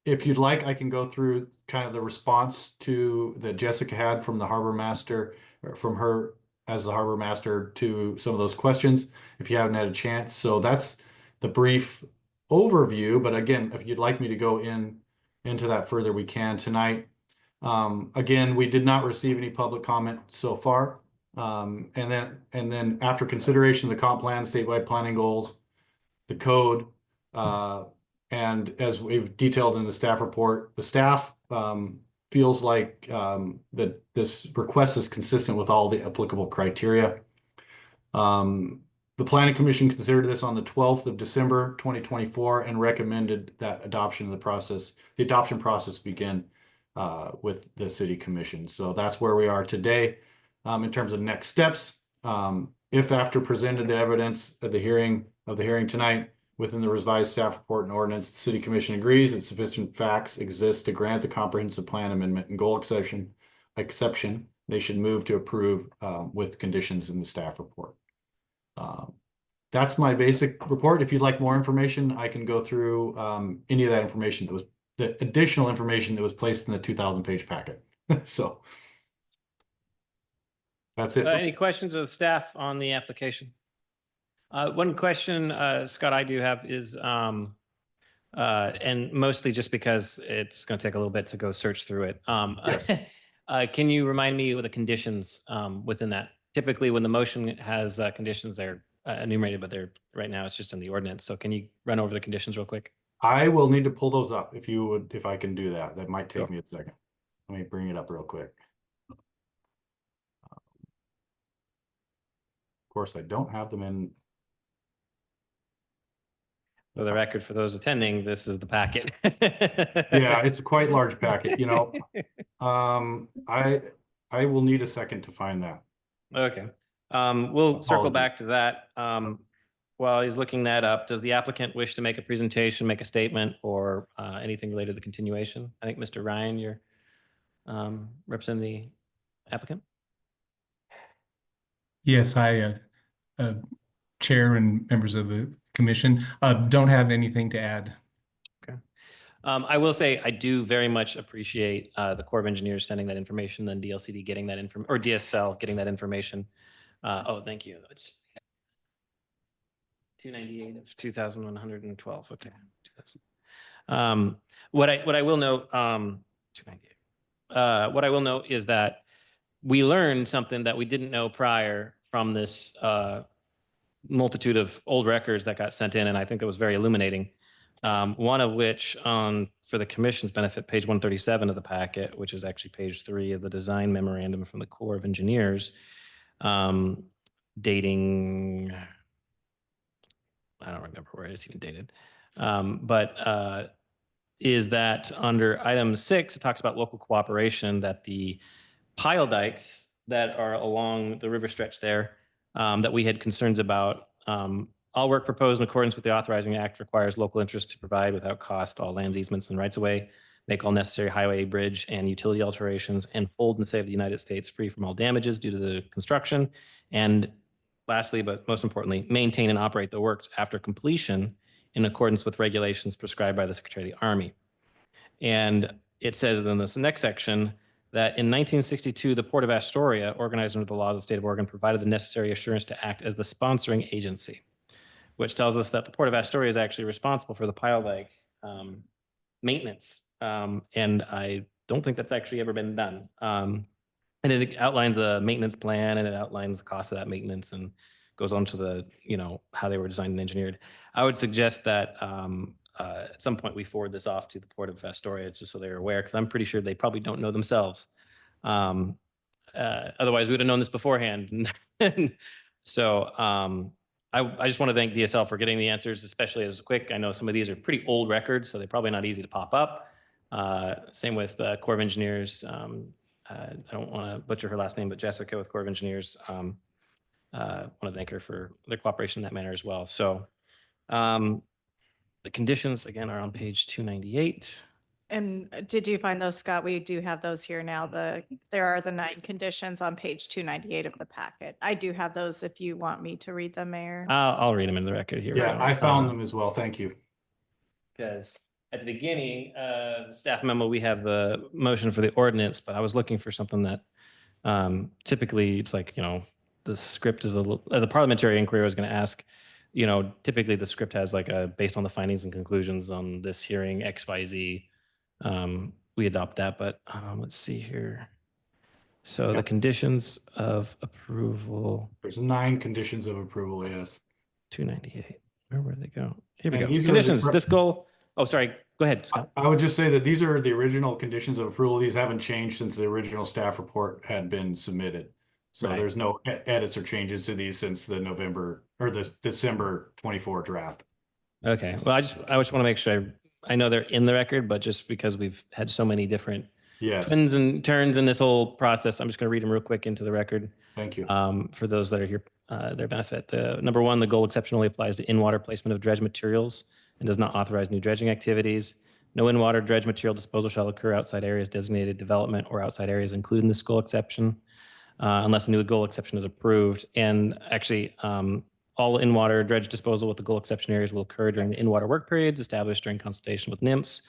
if you'd like, I can go through kind of the response that Jessica had from the harbor master, or from her as the harbor master, to some of those questions, if you haven't had a chance. So that's the brief overview. But again, if you'd like me to go into that further, we can tonight. Again, we did not receive any public comment so far. And then after consideration of the comp plan, statewide planning goals, the code, and as we've detailed in the staff report, the staff feels like that this request is consistent with all the applicable criteria. The Planning Commission considered this on the 12th of December 2024 and recommended that the adoption process begin with the City Commission. So that's where we are today. In terms of next steps, if after presented evidence at the hearing tonight, within the revised staff report and ordinance, the City Commission agrees that sufficient facts exist to grant the comprehensive plan amendment and goal exception, they should move to approve with conditions in the staff report. That's my basic report. If you'd like more information, I can go through any of that information the additional information that was placed in the 2,000-page packet. So that's it. Any questions of the staff on the application? One question, Scott, I do have is, and mostly just because it's going to take a little bit to go search through it. Yes. Can you remind me of the conditions within that? Typically, when the motion has conditions, they're enumerated, but right now it's just in the ordinance. So can you run over the conditions real quick? I will need to pull those up if I can do that. That might take me a second. Let me bring it up real quick. Of course, I don't have them in. For the record, for those attending, this is the packet. Yeah, it's a quite large packet, I will need a second to find that. Okay. We'll circle Apologies. back to that. While he's looking that up, does the applicant wish to make a presentation, make a statement, or anything related to the continuation? I think Mr. Ryan, you're representing the applicant. Yes, I, Chair and members of the commission, don't have anything to add. Okay. I will say I do very much appreciate the Corps of Engineers sending that information, then DLCD getting that information, or DSL getting that information. Oh, thank you. It's 298 of 2,112. Okay. 2000. What I will note, 298. What I will note is that we learned something that we didn't know prior from this multitude of old records that got sent in, and I think that was very illuminating. One of which, for the commission's benefit, page 137 of the packet, which is actually page 3 of the design memorandum from the Corps of Engineers, dating, I don't remember where it's even dated, but is that under item 6, it talks about local cooperation, that the pile dikes that are along the river stretch there, that we had concerns about, all work proposed in accordance with the Authorizing Act requires local interest to provide without cost all lands, easements, and rights of way, make all necessary highway, bridge, and utility alterations, and hold and save the United States free from all damages due to the construction. And lastly, but most importantly, maintain and operate the works after completion in accordance with regulations prescribed by the Secretary of the Army. And it says in this next section that in 1962, the Port of Astoria, organized under the law of the state of Oregon, provided the necessary assurance to act as the sponsoring agency, which tells us that the Port of Astoria is actually responsible for the pile dike maintenance. And I don't think that's actually ever been done. And it outlines a maintenance plan, and it outlines the cost of that maintenance, and goes on to the, how they were designed and engineered. I would suggest that at some point we forward this off to the Port of Astoria just so they're aware, because I'm pretty sure they probably don't know themselves. Otherwise, we would have known this beforehand. So I just want to thank DSL for getting the answers, especially as quick. I know some of these are pretty old records, so they're probably not easy to pop up. Same with Corps of Engineers. I don't want to butcher her last name, but Jessica with Corps of Engineers. Want to thank her for their cooperation in that manner as well. So the conditions, again, are on page 298. And did you find those, Scott? We do have those here now. There are the 9 conditions on page 298 of the packet. I do have those if you want me to read them, Mayor. I'll read them in the record here. Yeah, I found them as well. Thank you. Because at the beginning, the staff memo, we have the motion for the ordinance, but I was looking for something that typically it's like, the script is as a parliamentary inquiry, I was going to ask, typically the script has like based on the findings and conclusions on this hearing, X, Y, Z. We adopt that, but let's see here. So the conditions of approval, There's 9 conditions of approval, yes. 298. Where would they go? Here we And go. these are the Conditions, pro- this goal. Oh, sorry. Go ahead, Scott. I would just say that these are the original conditions of approval. These haven't changed since the original staff report had been submitted. So Right. there's no edits or changes to these since the November or the December 24 draft. Okay. Well, I just want to make sure I know they're in the record, but just because we've had so many different Yes, twists and turns in this whole process, I'm just going to read them real quick into the record. thank you. For those that are here, their benefit. The number one, the goal exception only applies to in-water placement of dredge materials and does not authorize new dredging activities. No in-water dredge material disposal shall occur outside areas designated development or outside areas included in this goal exception, unless a new goal exception is approved. And actually, all in-water dredge disposal with the goal exception areas will occur during the in-water work periods established during consultation with NIMS.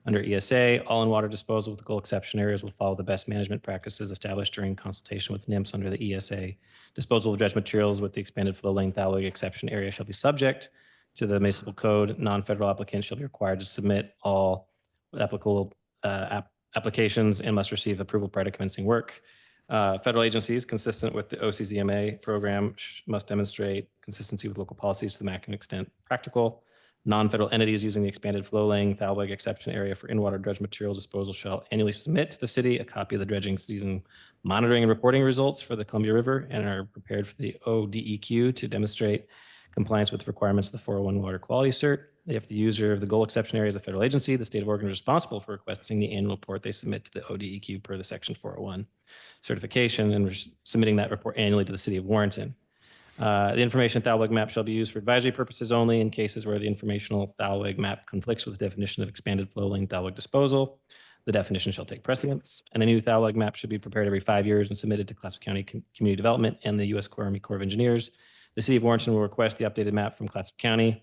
Under ESA, all in-water disposal with the goal exception areas will follow the best management practices established during consultation with NIMS under the ESA. Disposal of dredge materials with the expanded flow lane thalweg exception area shall be subject to the municipal code. Non-federal applicants shall be required to submit all applicable applications and must receive approval prior to commencing work. Federal agencies consistent with the OCZMA program must demonstrate consistency with local policies to the maximum extent practical. Non-federal entities using the expanded flow lane thalweg exception area for in-water dredge material disposal shall annually submit to the city a copy of the dredging season monitoring and reporting results for the Columbia River and are prepared for the ODEQ to demonstrate compliance with requirements of the 401 water quality cert. If the user of the goal exception area is a federal agency, the state of Oregon is responsible for requesting the annual report they submit to the ODEQ per the section 401 certification and submitting that report annually to the city of Warrenton. The information thalweg map shall be used for advisory purposes only in cases where the informational thalweg map conflicts with the definition of expanded flow lane thalweg disposal. The definition shall take precedence, and a new thalweg map should be prepared every 5 years and submitted to Clatsop County Community Development and the U.S. Army Corps of Engineers. The city of Warrenton will request the updated map from Clatsop County,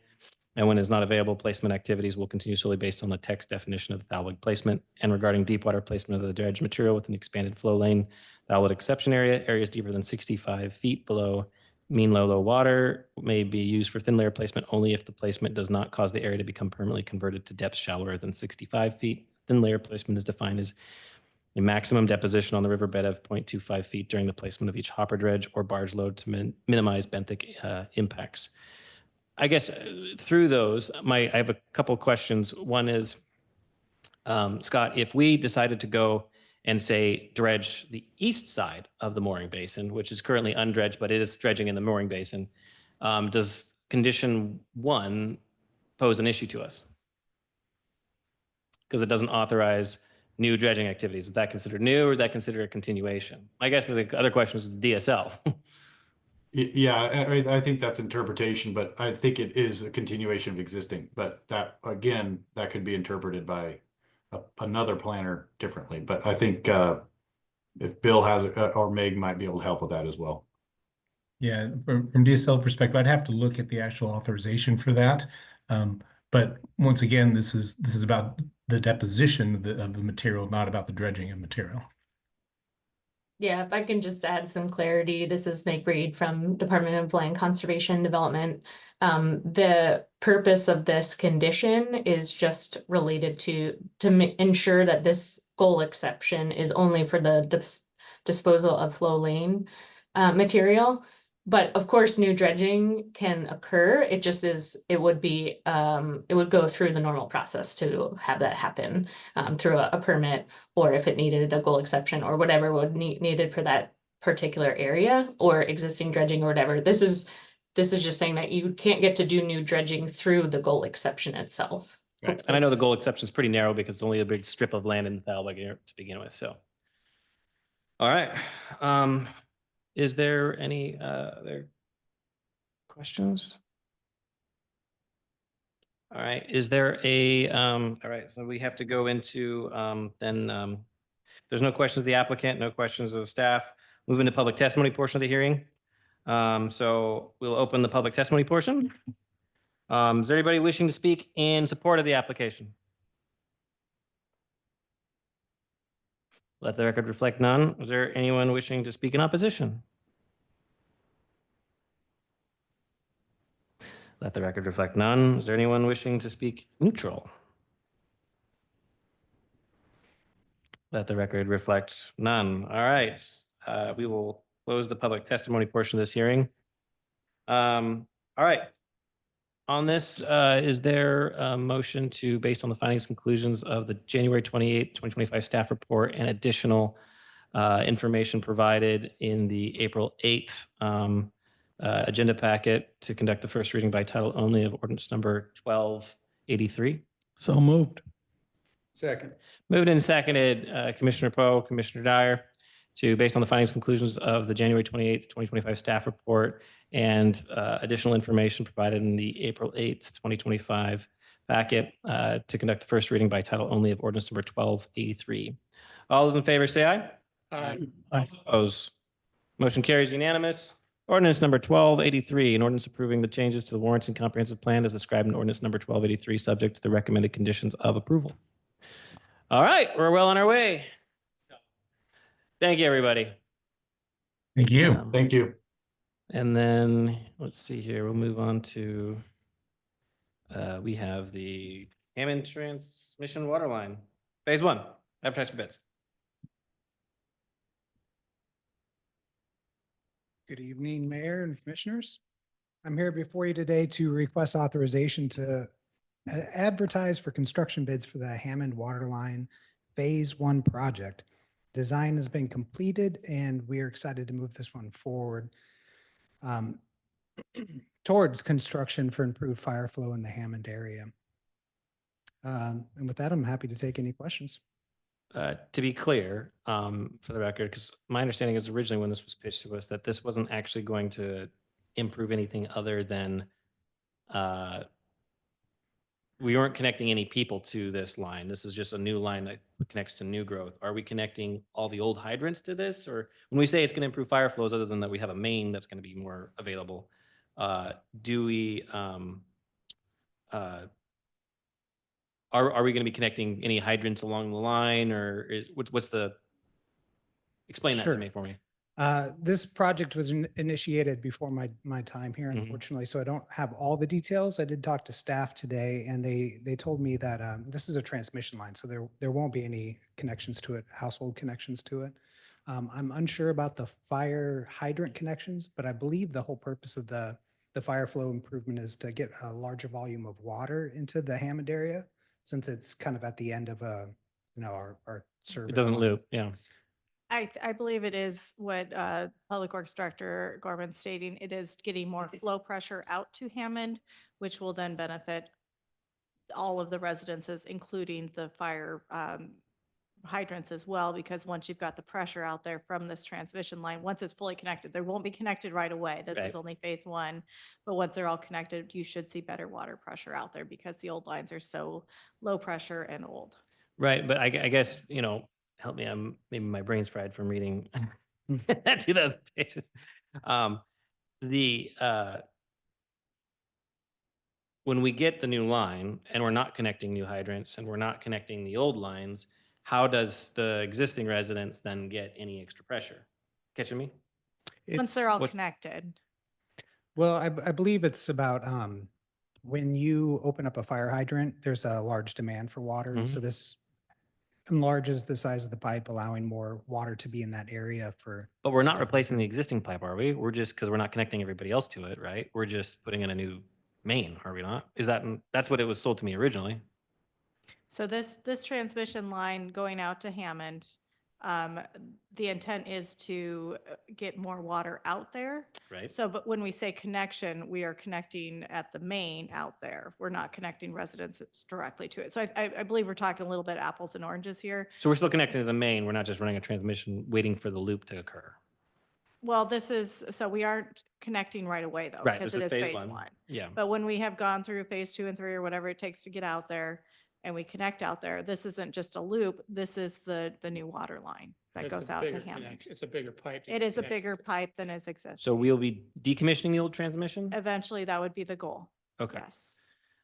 and when it is not available, placement activities will continue solely based on the text definition of the thalweg placement. And regarding deep water placement of the dredge material with an expanded flow lane thalweg exception area, areas deeper than 65 feet below mean low water may be used for thin layer placement only if the placement does not cause the area to become permanently converted to depths shallower than 65 feet. Thin layer placement is defined as a maximum deposition on the riverbed of 0.25 feet during the placement of each hopper dredge or barge load to minimize benthic impacts. I guess through those, I have a couple of questions. One is, Scott, if we decided to go and say dredge the east side of the mooring basin, which is currently undredged, but it is dredging in the mooring basin, does condition 1 pose an issue to us? Because it doesn't authorize new dredging activities. Is that considered new or is that considered a continuation? I guess the other question is DSL. Yeah, I think that's interpretation, but I think it is a continuation of existing. But that, again, that could be interpreted by another planner differently. But I think if Bill has it, or Meg might be able to help with that as well. Yeah, from DSL perspective, I'd have to look at the actual authorization for that. But once again, this is about the deposition of the material, not about the dredging of material. Yeah, if I can just add some clarity, this is Meg Reed from Department of Land Conservation Development. The purpose of this condition is just related to ensure that this goal exception is only for the disposal of flow lane material. But of course, new dredging can occur. It just is, it would go through the normal process to have that happen through a permit, or if it needed a goal exception or whatever would needed for that particular area or existing dredging or whatever. This is just saying that you can't get to do new dredging through the goal exception itself. Right. And I know the goal exception is pretty narrow because it's only a big strip of land in the thalweg area to begin with. So, all right. Is there any other questions? All right. Is there a, all right. So we have to go into there's no questions of the applicant, no questions of staff. Move into public testimony portion of the hearing. So we'll open the public testimony portion. Is there anybody wishing to speak in support of the application? Let the record reflect none. Is there anyone wishing to speak in opposition? Let the record reflect none. Is there anyone wishing to speak neutral? Let the record reflect none. All right. We will close the public testimony portion of this hearing. All right. On this, is there a motion to, based on the findings and conclusions of the January 28th, 2025 staff report and additional information provided in the April 8th agenda packet, to conduct the first reading by title only of ordinance number 1283? So moved. Second. Moved and seconded, Commissioner Poe, Commissioner Dyer, to, based on the findings and conclusions of the January 28th, 2025 staff report and additional information provided in the April 8th, 2025 packet, to conduct the first reading by title only of ordinance number 1283. All those in favor say aye. Aye. Oppose. Motion carries unanimous. Ordinance number 1283, an ordinance approving the changes to the Warrenton Comprehensive Plan as described in ordinance number 1283, subject to the recommended conditions of approval. All right, we're well on our way. Thank you, everybody. Thank you. Thank you. And then, let's see here, we'll move on to, we have the Hammond Transmission Water Line, Phase 1, advertised for bids. Good evening, Mayor and Commissioners. I'm here before you today to request authorization to advertise for construction bids for the Hammond Waterline Phase 1 project. Design has been completed and we are excited to move this one forward towards construction for improved fire flow in the Hammond area. And with that, I'm happy to take any questions. To be clear, for the record, because my understanding is originally when this was pitched to us, that this wasn't actually going to improve anything other than we weren't connecting any people to this line. This is just a new line that connects to new growth. Are we connecting all the old hydrants to this? Or when we say it's going to improve fire flows, other than that we have a main that's going to be more available, do we, are we going to be connecting any hydrants along the line, or what's the, explain that to Sure. me for me. This project was initiated before my time here, Mhm. unfortunately, so I don't have all the details. I did talk to staff today, and they told me that this is a transmission line, so there won't be any connections to it, household connections to it. I'm unsure about the fire hydrant connections, but I believe the whole purpose of the fire flow improvement is to get a larger volume of water into the Hammond area, since it's kind of at the end of our service. It doesn't line. loop, yeah. I believe it is what Public Works Director Gorman's stating. It is getting more flow pressure out to Hammond, which will then benefit all of the residences, including the fire hydrants as well, because once you've got the pressure out there from this transmission line, once it's fully connected, they won't be connected right away. This Right. is only phase 1, but once they're all connected, you should see better water pressure out there because the old lines are so low pressure and old. Right, but I guess, help me, maybe my brain's fried from reading to the other pages. When we get the new line and we're not connecting new hydrants and we're not connecting the old lines, how does the existing residents then get any extra pressure? Catching me? Once they're all what- connected. Well, I believe it's about when you open up a fire hydrant, there's a large demand for water. And so this enlarges the size of the pipe, allowing more water to be in that area for. But we're not replacing the existing pipe, are we? We're just, because we're not connecting everybody else to it, right? We're just putting in a new main, are we not? That's what it was sold to me originally. So this transmission line going out to Hammond, the intent is to get more water out there. Right. So, but when we say connection, we are connecting at the main out there. We're not connecting residences directly to it. So I believe we're talking a little bit apples and oranges here. So we're still connecting to the main. We're not just running a transmission waiting for the loop to occur. Well, so we aren't connecting right away though, Right, because this it is is phase phase 1. 1. Yeah. But when we have gone through phase 2 and 3 or whatever it takes to get out there and we connect out there, this isn't just a loop. This is the new water line that It's a goes out to bigger Hammond. connection. It's a bigger pipe. to It is a connect. bigger pipe than is existing. So we'll be decommissioning the old transmission? Eventually, that would be the goal. Okay. Yes.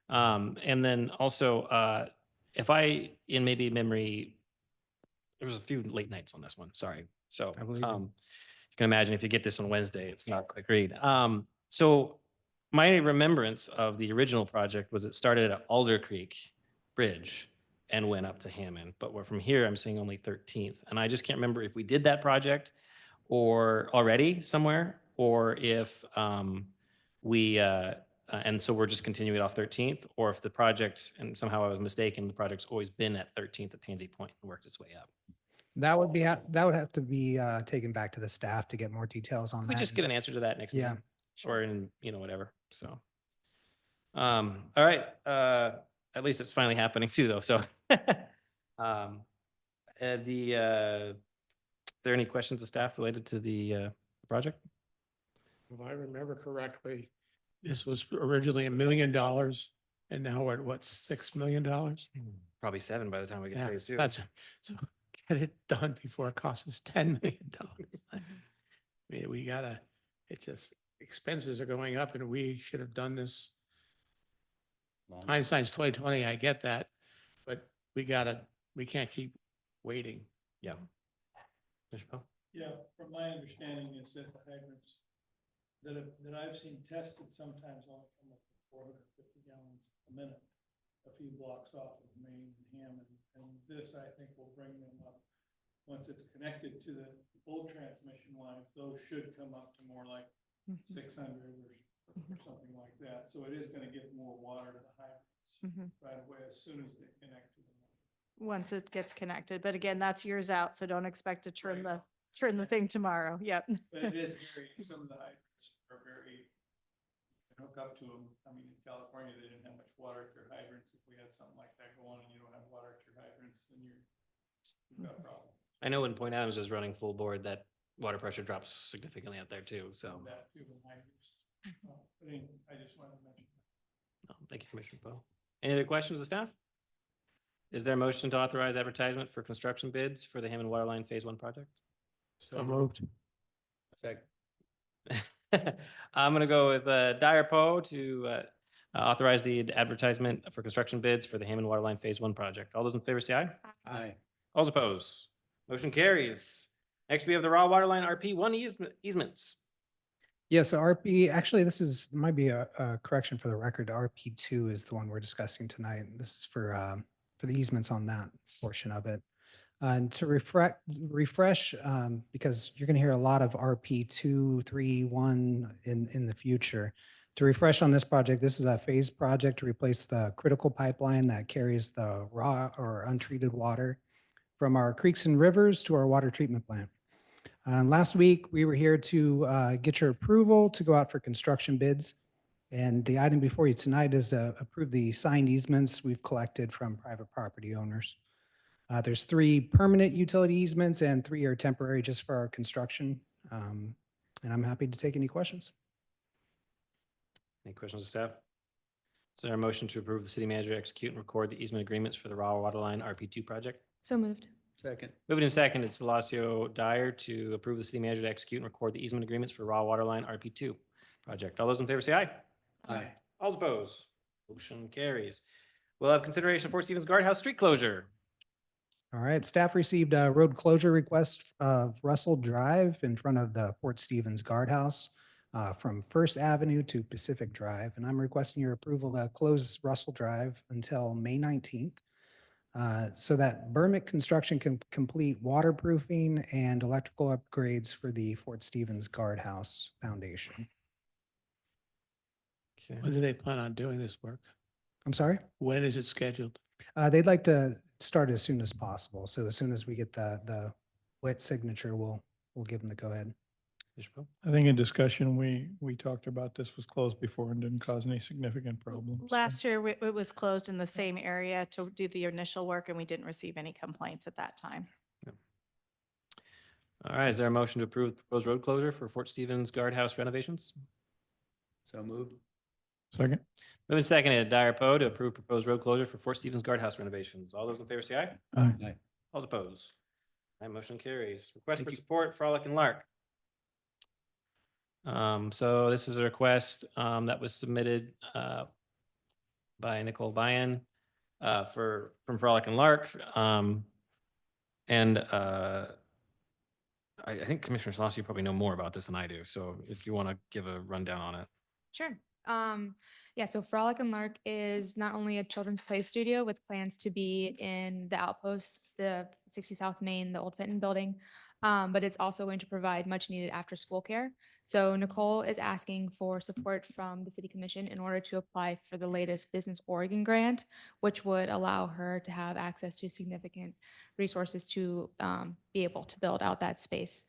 And then also, if I, in maybe memory there was a few late nights on this one. Sorry. So, I believe you. you can imagine if you get this on Wednesday, it's not a quick read. So my remembrance of the original project was it started at Alder Creek Bridge and went up to Hammond. But from here, I'm seeing only 13th. And I just can't remember if we did that project or already somewhere, or if and so we're just continuing it off 13th, or if the project, and somehow I was mistaken, the project's always been at 13th at Tansy Point and worked its way up. That would be, that would have to be taken back to the staff to get more details on Can we that. just get an answer to that next Yeah. meeting? Or in, whatever, so. All right, at least it's finally happening too, though, so. Are there any questions of staff related to the project? If I remember correctly, this was originally $1 million and now we're at what, $6 million? Probably 7 by the time we get Yeah, phase 2. so get it done before it costs us $10 million. I mean, it's just expenses are going up and we should have done this. Hindsight's 2020, I get that, but we can't keep waiting. Yeah. Mr. Powell? Yeah, from my understanding is that the hydrants that I've seen tested sometimes only come up with 450 gallons a minute, a few blocks off of Main and Hammond. And this, I think, will bring them up. Once it's connected to the old transmission lines, those should come up to more like 600 or something like that. So it is going to get more water to the hydrants right away as soon as they connect to them. Once it gets connected, but again, that's years out, so don't expect to turn the thing tomorrow. Yep. But it is some of the hydrants are very, hook up to them. I mean, in California, they didn't have much water at their hydrants. If we had something like that go on and you don't have water at your hydrants, then you've got a problem. I know when Point Adams is running full board, that water pressure drops significantly out there too, so. That too, the hydrants. But anyway, I just wanted to mention that. Thank you, Commissioner Poe. Any other questions of staff? Is there a motion to authorize advertisement for construction bids for the Hammond Waterline Phase 1 project? So moved. Second. I'm going to go with Dyer Poe to authorize the advertisement for construction bids for the Hammond Waterline Phase 1 project. All those in favor say aye. Aye. All those opposed? Motion carries. Next, we have the raw waterline RP1 easements. Yes, RP, actually, might be a correction for the record. RP2 is the one we're discussing tonight. This is for the easements on that portion of it. And to refresh, because you're going to hear a lot of RP2, 3, 1 in the future. To refresh on this project, this is a phased project to replace the critical pipeline that carries the raw or untreated water from our creeks and rivers to our water treatment plant. Last week, we were here to get your approval to go out for construction bids. And the item before you tonight is to approve the signed easements we've collected from private property owners. There's 3 permanent utility easements and 3 are temporary just for our construction. And I'm happy to take any questions. Any questions of staff? Is there a motion to approve the city manager execute and record the easement agreements for the raw waterline RP2 project? So moved. Second. Moving in second, it's Delacio Dyer to approve the city manager to execute and record the easement agreements for raw waterline RP2 project. All those in favor say aye. Aye. All opposed? Motion carries. We'll have consideration of Fort Stevens Guardhouse street closure. All right, staff received a road closure request of Russell Drive in front of the Fort Stevens Guardhouse from First Avenue to Pacific Drive. And I'm requesting your approval to close Russell Drive until May 19th so that Burmick Construction can complete waterproofing and electrical upgrades for the Fort Stevens Guardhouse foundation. When do they plan on doing this work? I'm sorry? When is it scheduled? They'd like to start as soon as possible. So as soon as we get the wet signature, we'll give them the go ahead. I think in discussion, we talked about this was closed before and didn't cause any significant problems. Last year, it was closed in the same area to do the initial work, and we didn't receive any complaints at that time. All right, is there a motion to approve the proposed road closure for Fort Stevens Guardhouse renovations? So moved. Second. Moving seconded, Dyer Poe to approve proposed road closure for Fort Stevens Guardhouse renovations. All those in favor say aye. Aye. Aye. All opposed? All right, motion carries. Request Thank for you. support, Frolic and Lark. So this is a request that was submitted by Nicole Byan from Frolic and Lark. And I think Commissioner Sloss, you probably know more about this than I do. So if you want to give a rundown on it. Sure. Yeah, so Frolic and Lark is not only a children's play studio with plans to be in the Outpost, the 60 South Main, the old Fenton building, but it's also going to provide much needed after school care. So Nicole is asking for support from the City Commission in order to apply for the latest Business Oregon grant, which would allow her to have access to significant resources to be able to build out that space.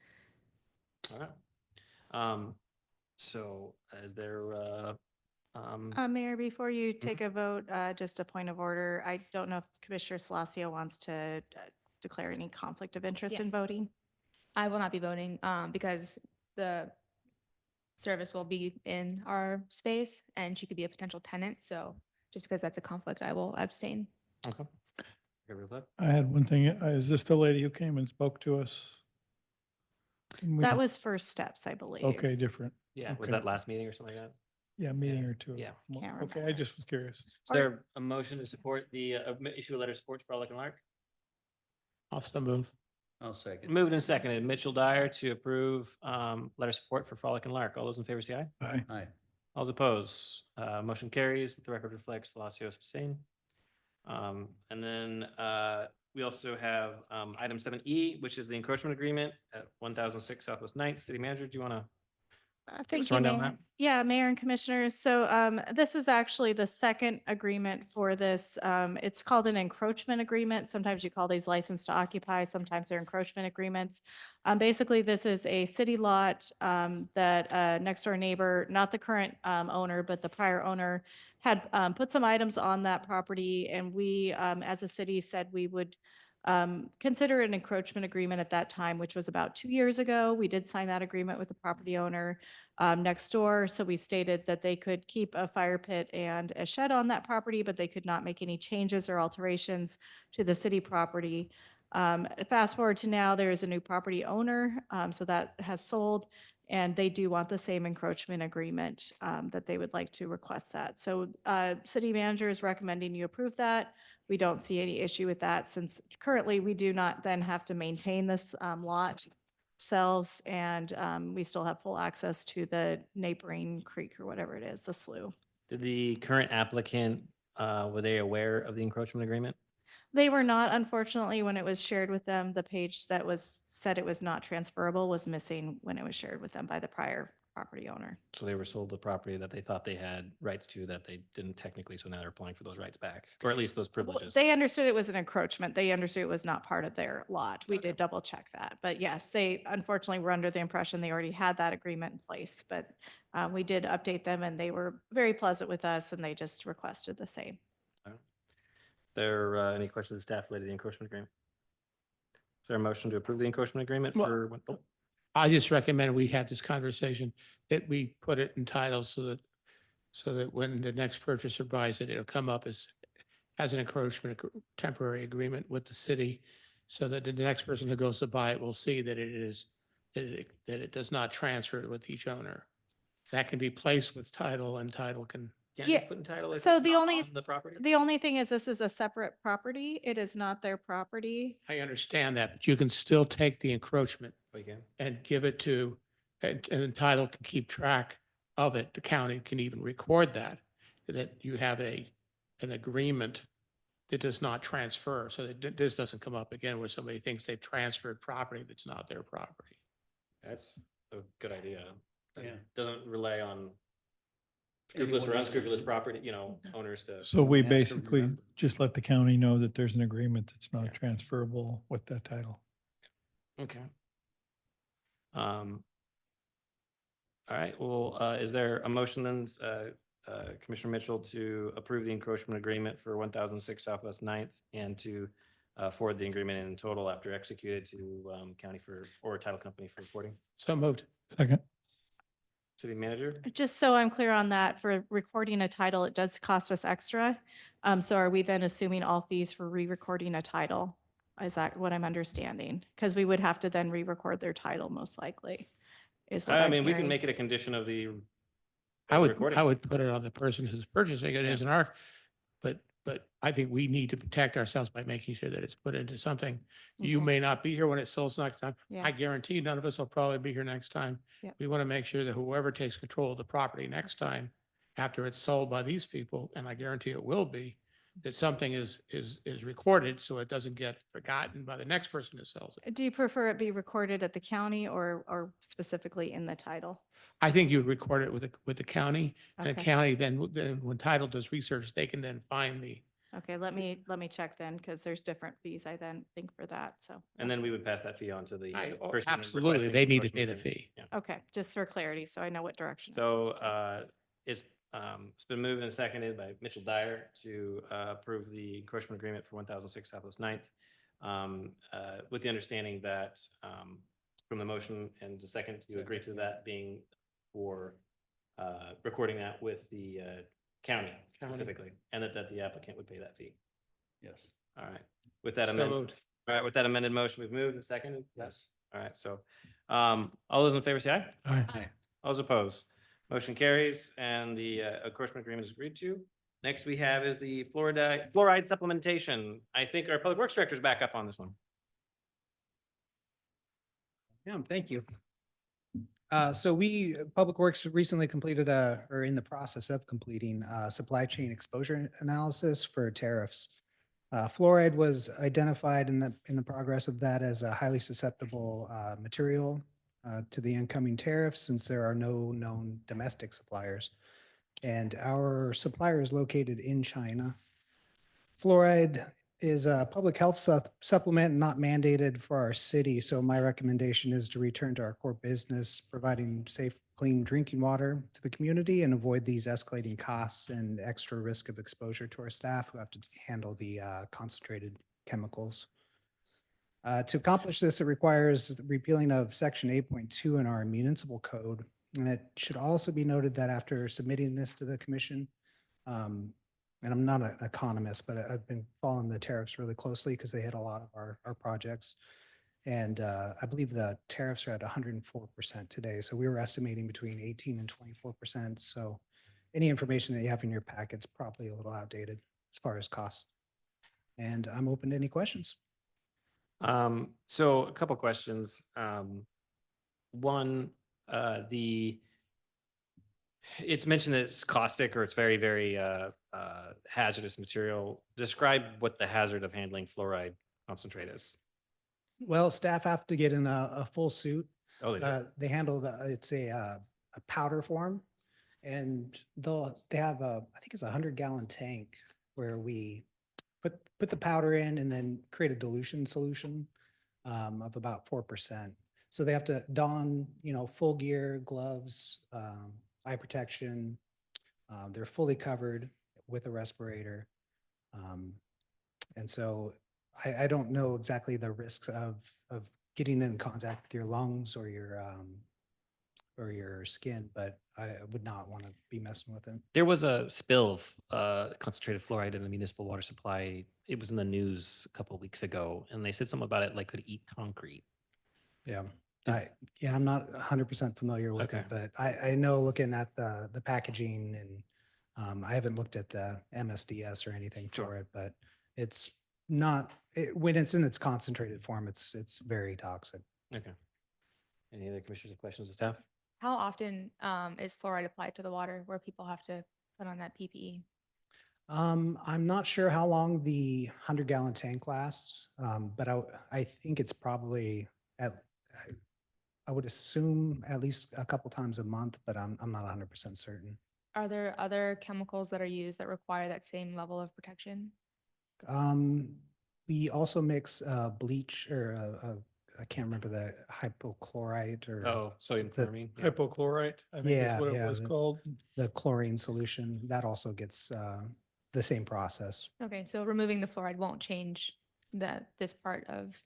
All right. So is there Mayor, before you take a vote, just a point of order. I don't know if Commissioner Salacio wants to declare any conflict of interest Yeah. in voting. I will not be voting because the service will be in our space and she could be a potential tenant. So just because that's a conflict, I will abstain. okay. Agree with that? I had one thing. Is this the lady who came and spoke to us? Can we- That was first steps, I believe. Okay, different. Yeah. Was Okay. that last meeting or something like that? Yeah, meeting or two. Yeah. Well, Can't Okay, I remember. just was curious. Is there a motion to support the issue a letter of support to Frolic and Lark? I'll still move. I'll second. Moved and seconded. Mitchell Dyer to approve letter of support for Frolic and Lark. All those in favor say aye. Aye. Aye. All those opposed. Motion carries. The record reflects Salacio abstain. And then we also have item 7E, which is the encroachment agreement at 1006 Southwest 9th. City Manager, do you want to? Thank us you, run down Mayor. that? Yeah, Mayor and Commissioners. So this is actually the second agreement for this. It's called an encroachment agreement. Sometimes you call these license to occupy, sometimes they're encroachment agreements. Basically, this is a city lot that next door neighbor, not the current owner, but the prior owner had put some items on that property. And we, as a city, said we would consider an encroachment agreement at that time, which was about 2 years ago. We did sign that agreement with the property owner next door. So we stated that they could keep a fire pit and a shed on that property, but they could not make any changes or alterations to the city property. Fast forward to now, there is a new property owner, so that has sold, and they do want the same encroachment agreement that they would like to request that. So city manager is recommending you approve that. We don't see any issue with that since currently we do not then have to maintain this lot ourselves, and we still have full access to the neighboring creek or whatever it is, the slough. Did the current applicant, were they aware of the encroachment agreement? They were not, unfortunately, when it was shared with them, the page that was said it was not transferable was missing when it was shared with them by the prior property owner. So they were sold the property that they thought they had rights to that they didn't technically, so now they're applying for those rights back, or at least those Well, privileges. they understood it was an encroachment. They understood it was not part of their lot. We Okay. did double check that. But yes, they unfortunately were under the impression they already had that agreement in place. But we did update them and they were very pleasant with us and they just requested the same. There any questions of staff related to the encroachment agreement? Is there a motion to approve the encroachment agreement Well, for? Oh, I just recommend we have this conversation, that we put it in titles so that when the next purchaser buys it, it'll come up as an encroachment temporary agreement with the city, so that the next person who goes to buy it will see that that it does not transfer with each owner. That can be placed with title, and title can. Can't you Yeah, put in title if so it's the not only- on the property? The only thing is this is a separate property. It is not their property. I understand that, but you can still take the encroachment Oh, you can? and give it to, and the title can keep track of it. The county can even record that you have an agreement that does not transfer, so that this doesn't come up again where somebody thinks they've transferred property that's not their property. That's a good idea. That Yeah. Doesn't rely on scrupulous or Anyone- unscrupulous property, owners to. So we Ask them to basically remember. just let the county know that there's an agreement that's Yeah. not transferable with that title. Okay. All right, well, is there a motion then, Commissioner Mitchell, to approve the encroachment agreement for 1006 Southwest 9th and to forward the agreement in total after executed to county or title company for reporting? So moved. Second, City manager? Just so I'm clear on that, for recording a title, it does cost us extra. So are we then assuming all fees for re-recording a title? Is that what I'm understanding? Because we would have to then re-record their title most likely, is what I I'm mean, we can hearing. make it a condition of the. I would recording. put it on the person who's purchasing it as an arc, but But I think we need to protect ourselves by making sure that it's put into something. You Okay. may not be here when it sells next time. Yeah. I guarantee none of us will probably be here next time. Yep. We want to make sure that whoever takes control of the property next time, after it's sold by these people, and I guarantee it will be, that something is recorded so it doesn't get forgotten by the next person that sells it. Do you prefer it be recorded at the county or specifically in the title? I think you record it with the county, and the Okay. county then, when title does research, they can then find the, Okay, let me check then, because there's different fees I then think for that, so. And then we would pass that fee on to the I- oh, person absolutely, requesting they the need to encroachment pay the agreement. fee. Yeah. Okay, just for clarity, so I know what direction. So it's been moved and seconded by Mitchell Dyer to approve the encroachment agreement for 1006 Southwest 9th, with the understanding that from the motion and the second, you agree to that being for recording that with the county specifically, and that the applicant would pay that fee. Yes. All right. With that So amendment, moved. all right, with that amended motion, we've moved and seconded. Yes. All right. So all those in favor say aye. Aye. All those opposed. Motion carries and the encroachment agreement is agreed to. Next we have is the fluoride supplementation. I think our public works director is back up on this one. Yeah, thank you. So Public Works recently completed or in the process of completing a supply chain exposure analysis for tariffs. Fluoride was identified in the progress of that as a highly susceptible material to the incoming tariffs, since there are no known domestic suppliers. And our supplier is located in China. Fluoride is a public health supplement, not mandated for our city. So my recommendation is to return to our core business, providing safe, clean drinking water to the community and avoid these escalating costs and extra risk of exposure to our staff who have to handle the concentrated chemicals. To accomplish this, it requires repealing of section 8.2 in our municipal code. And it should also be noted that after submitting this to the commission, and I'm not an economist, but I've been following the tariffs really closely because they hit a lot of our projects. And I believe the tariffs are at 104% today. So we were estimating between 18 and 24%. So any information that you have in your packet's probably a little outdated as far as cost. And I'm open to any questions. So a couple questions. One, it's mentioned that it's caustic or it's very, very hazardous material. Describe what the hazard of handling fluoride concentrate is. Well, staff have to get in a full suit. Oh, they do. They handle it's a powder form, and they have I think it's 100-gallon tank where we put the powder in and then create a dilution solution of about 4%. So they have to don, full gear, gloves, eye protection. They're fully covered with a respirator. And so I don't know exactly the risks of getting in contact with your lungs or your skin, but I would not want to be messing with it. There was a spill of concentrated fluoride in a municipal water supply. It was in the news a couple of weeks ago, and they said something about it like could eat concrete. Yeah. I'm not 100% familiar with Okay. it, but I know looking at the packaging and I haven't looked at the MSDS or anything for Sure. it, but it's not, when it's in its concentrated form, it's very toxic. Okay. Any other commissioners have questions of staff? How often is fluoride applied to the water where people have to put on that PPE? I'm not sure how long the 100-gallon tank lasts, but I think it's probably I would assume at least a couple times a month, but I'm not 100% certain. Are there other chemicals that are used that require that same level of protection? We also mix bleach or I can't remember the hypochlorite or Oh, sodium The- chloramine. Yeah. Hypochlorite, I think Yeah, is what yeah, it was the- called. the chlorine solution. That also gets the same process. Okay, so removing the fluoride won't change this part of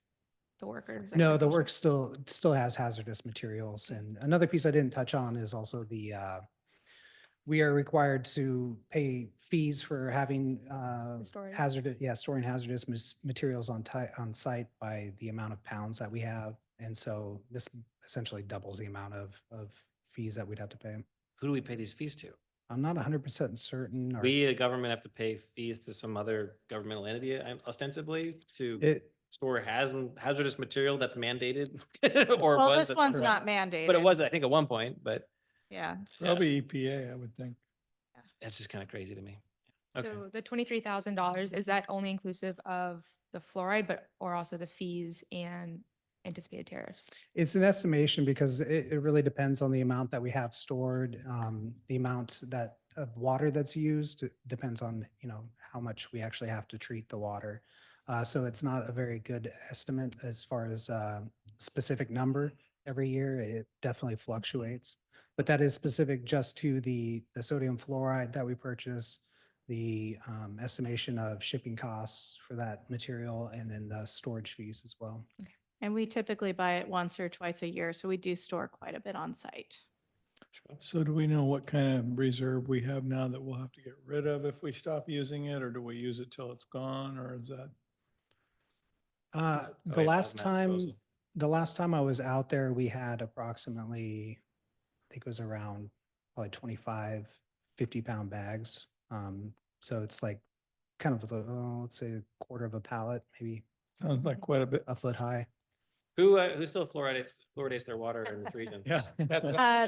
the workers. No, the work still has hazardous materials. And another piece I didn't touch on is also we are required to pay fees for having storage. storing hazardous materials on site by the amount of pounds that we have. And so this essentially doubles the amount of fees that we'd have to pay. Who do we pay these fees to? I'm not 100% certain. Or We, the government, have to pay fees to some other governmental entity ostensibly to it, store hazardous material that's mandated or Well, was. this one's But not mandated. it was, I think, at one point, but Yeah. Probably EPA, I would think. that's just kind of crazy to me. Okay. So the $23,000, is that only inclusive of the fluoride, but, or also the fees and anticipated tariffs? it's an estimation because it really depends on the amount that we have stored. The amount that of water that's used depends on, how much we actually have to treat the water. So it's not a very good estimate as far as specific number every year. It definitely fluctuates. But that is specific just to the sodium fluoride that we purchase, the estimation of shipping costs for that material, and then the storage fees as well. And we typically buy it once or twice a year, so we do store quite a bit on site. So do we know what kind of reserve we have now that we'll have to get rid of if we stop using it, or do we use it till it's gone, or is that? The yeah, last hazmat time, disposal. the last time I was out there, we had approximately, I think it was around probably 25, 50-pound bags. So it's like kind of, let's say a quarter of a pallet, maybe Sounds like quite a bit. a foot high. Who still fluoridates their water in this region? Yeah. That's Uh,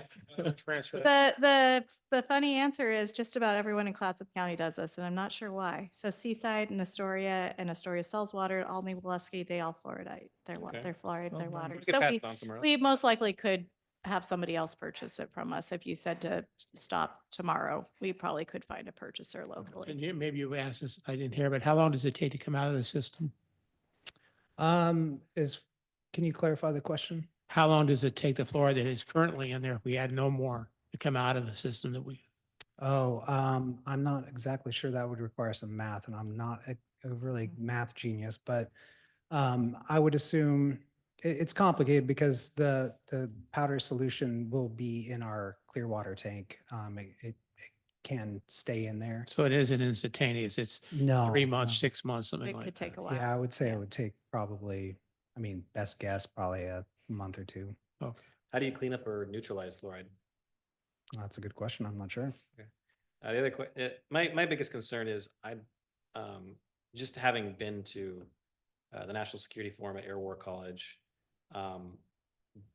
transfer. that. The funny answer is just about everyone in Clatsop County does this, and I'm not sure why. So Seaside and Astoria sells water, Albany, Waleski, they all fluoridate their Okay. their fluoride their Oh, water. We could So pass it on somewhere else. we most likely could have somebody else purchase it from us. If you said to stop tomorrow, we probably could find a purchaser And locally. maybe you asked this, I didn't hear, but how long does it take to come out of the system? Can you clarify the question? How long does it take the fluoride that is currently in there if we add no more to come out of the system that we? Oh, I'm not exactly sure. That would require some math, and I'm not a really math genius, but I would assume it's complicated because the powder solution will be in our clear water tank. It can stay in there. So it isn't instantaneous. It's No. 3 months, no. 6 months, something It like could take that. a while. Yeah, I would say Yeah. it would take probably, best guess, probably a month or two. Okay. How do you clean up or neutralize fluoride? That's a good question. I'm not sure. The other my biggest concern is just having been to the National Security Forum at Air War College.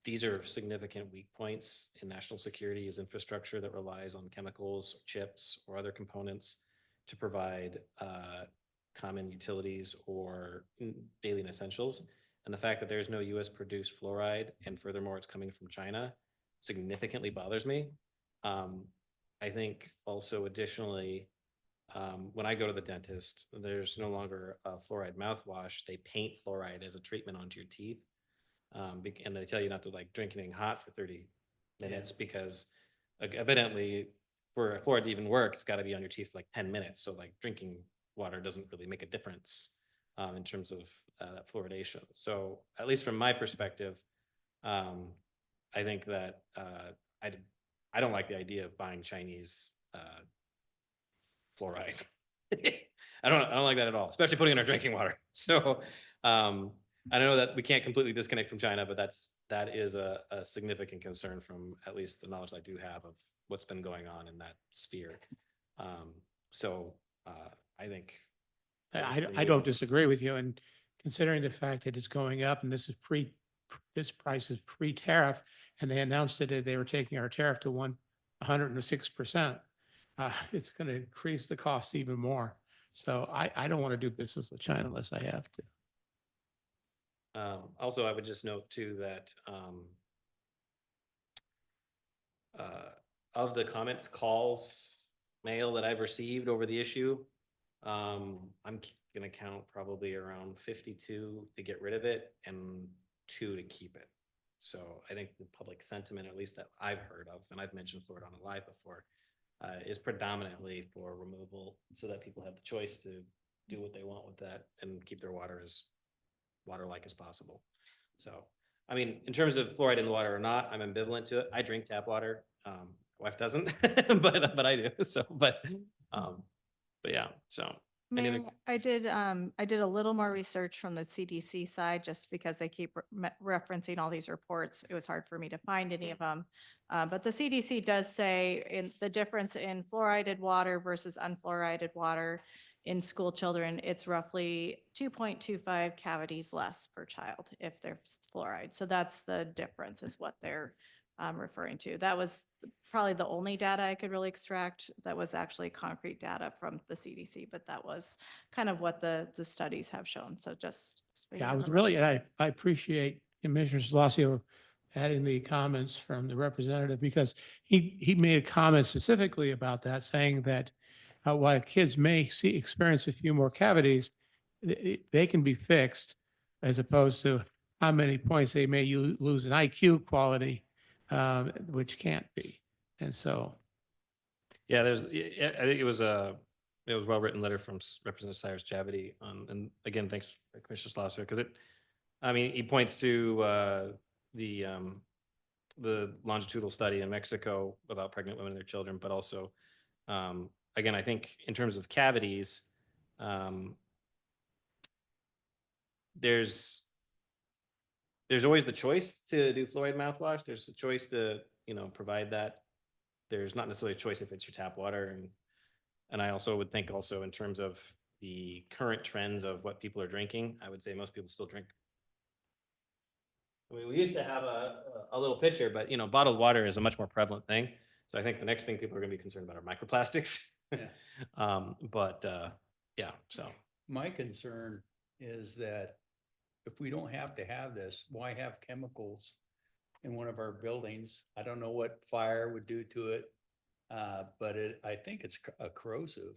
These are significant weak points in national security is infrastructure that relies on chemicals, chips, or other components to provide common utilities or daily essentials. And the fact that there's no US produced fluoride, and furthermore, it's coming from China, significantly bothers me. I think also additionally, when I go to the dentist, there's no longer a fluoride mouthwash. They paint fluoride as a treatment onto your teeth. And they tell you not to drink anything hot for 30 minutes because evidently for fluoride to even work, it's got to be on your teeth for 10 minutes. So drinking water doesn't really make a difference in terms of that fluoridation. So at least from my perspective, I think that I don't like the idea of buying Chinese fluoride. I don't like that at all, especially putting in our drinking water. So I know that we can't completely disconnect from China, but that is a significant concern from at least the knowledge I do have of what's been going on in that sphere. I think I don't disagree with you, and considering the fact that it's going up and this price is pre-tariff, and they announced today they were taking our tariff to 106%. It's going to increase the cost even more. So I don't want to do business with China unless I have to. Also, I would just note too that of the comments, calls, mail that I've received over the issue, I'm going to count probably around 52 to get rid of it and 2 to keep it. So I think the public sentiment, at least that I've heard of, and I've mentioned Florida on a live before, is predominantly for removal so that people have the choice to do what they want with that and keep their water as water-like as possible. So, I mean, in terms of fluoride in the water or not, I'm ambivalent to it. I drink tap water. Wife doesn't, but I do. So, but yeah. So Any other- Mayor, I did a little more research from the CDC side, just because they keep referencing all these reports. It was hard for me to find any of them. But the CDC does say in the difference in fluoridated water versus unfluoridated water in school children, it's roughly 2.25 cavities less per child if there's fluoride. So that's the difference, is what they're referring to. That was probably the only data I could really extract that was actually concrete data from the CDC, but that was kind of what the studies have shown. So just. so you Yeah, I have was a- really, and I appreciate Commissioner Salacio adding the comments from the representative, because he made a comment specifically about that, saying that while kids may experience a few more cavities, they can be fixed, as opposed to how many points they may lose in IQ quality, which can't be. And so, Yeah, I think it was a well-written letter from Representative Cyrus Javity. And again, thanks, Commissioner Schlosser, because I mean, he points to the longitudinal study in Mexico about pregnant women and their children, but also, again, I think in terms of cavities, there's always the choice to do fluoride mouthwash. There's a choice to, provide that. There's not necessarily a choice if it's your tap water. And I also would think also in terms of the current trends of what people are drinking, I would say most people still drink. I mean, we used to have a little pitcher, but bottled water is a much more prevalent thing. So I think the next thing people are going to be concerned about are microplastics. Yeah. Yeah, so. My concern is that if we don't have to have this, why have chemicals in one of our buildings? I don't know what fire would do to it, but I think it's corrosive.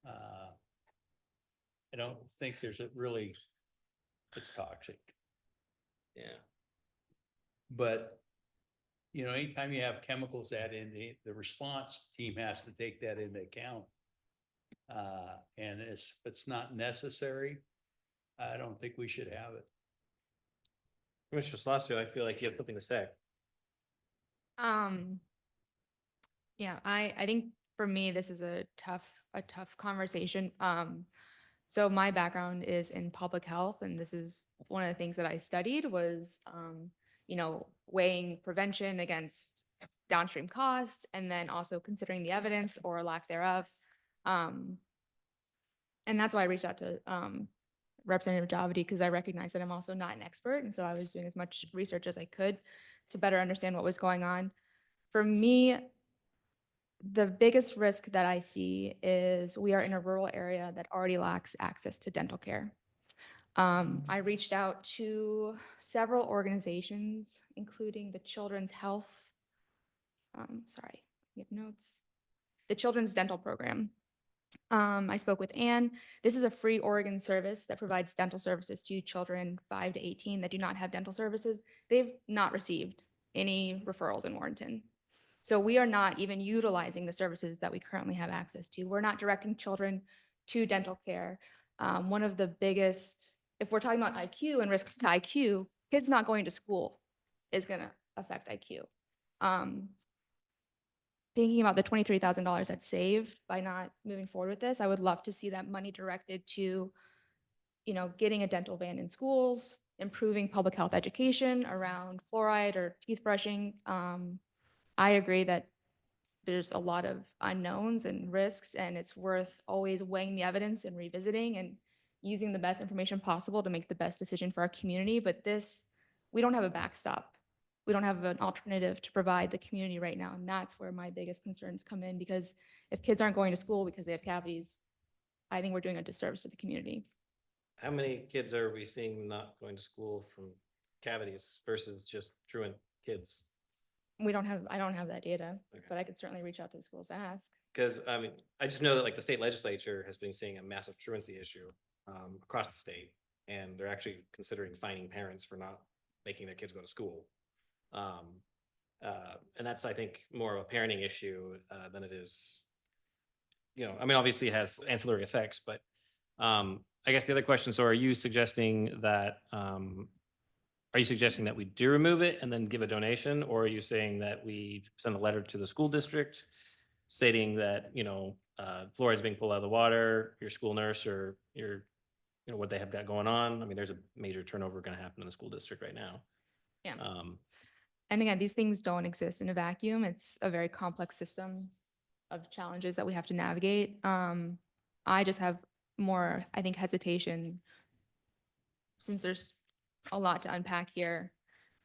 I don't think there's it's toxic. Yeah. But, anytime you have chemicals added in, the response team has to take that into account. And if it's not necessary, I don't think we should have it. Commissioner Slasso, I feel like you have something to say. Yeah, I think for me, this is a tough conversation. So my background is in public health, and this is one of the things that I studied was, weighing prevention against downstream costs, and then also considering the evidence or lack thereof. And that's why I reached out to Representative Javity, because I recognize that I'm also not an expert. And so I was doing as much research as I could to better understand what was going on. For me, the biggest risk that I see is we are in a rural area that already lacks access to dental care. I reached out to several organizations, including the Children's Health, the Children's Dental Program. I spoke with Anne. This is a free Oregon service that provides dental services to children 5 to 18 that do not have dental services. They've not received any referrals in Warrenton. So we are not even utilizing the services that we currently have access to. We're not directing children to dental care. One of the biggest, if we're talking about IQ and risks to IQ, kids not going to school is going to affect IQ. Thinking about the $23,000 that's saved by not moving forward with this, I would love to see that money directed to, getting a dental van in schools, improving public health education around fluoride or teeth brushing. I agree that there's a lot of unknowns and risks, and it's worth always weighing the evidence and revisiting and using the best information possible to make the best decision for our community. But we don't have a backstop. We don't have an alternative to provide the community right now. And that's where my biggest concerns come in, because if kids aren't going to school because they have cavities, I think we're doing a disservice to the community. How many kids are we seeing not going to school from cavities versus just truant kids? I don't have that data, Okay. but I could certainly reach out to the schools to ask. Because I mean, I just know that like the state legislature has been seeing a massive truancy issue across the state, and they're actually considering fining parents for not making their kids go to school. And that's, I think, more of a parenting issue than it is, I mean, obviously it has ancillary effects, but I guess the other question, so are you suggesting that we do remove it and then give a donation, or are you saying that we send a letter to the school district stating that, fluoride's being pulled out of the water, your school nurse or what they have got going on. I mean, there's a major turnover going to happen in the school district right now. Yeah. Um, And again, these things don't exist in a vacuum. It's a very complex system of challenges that we have to navigate. I just have more, I think, hesitation since there's a lot to unpack here.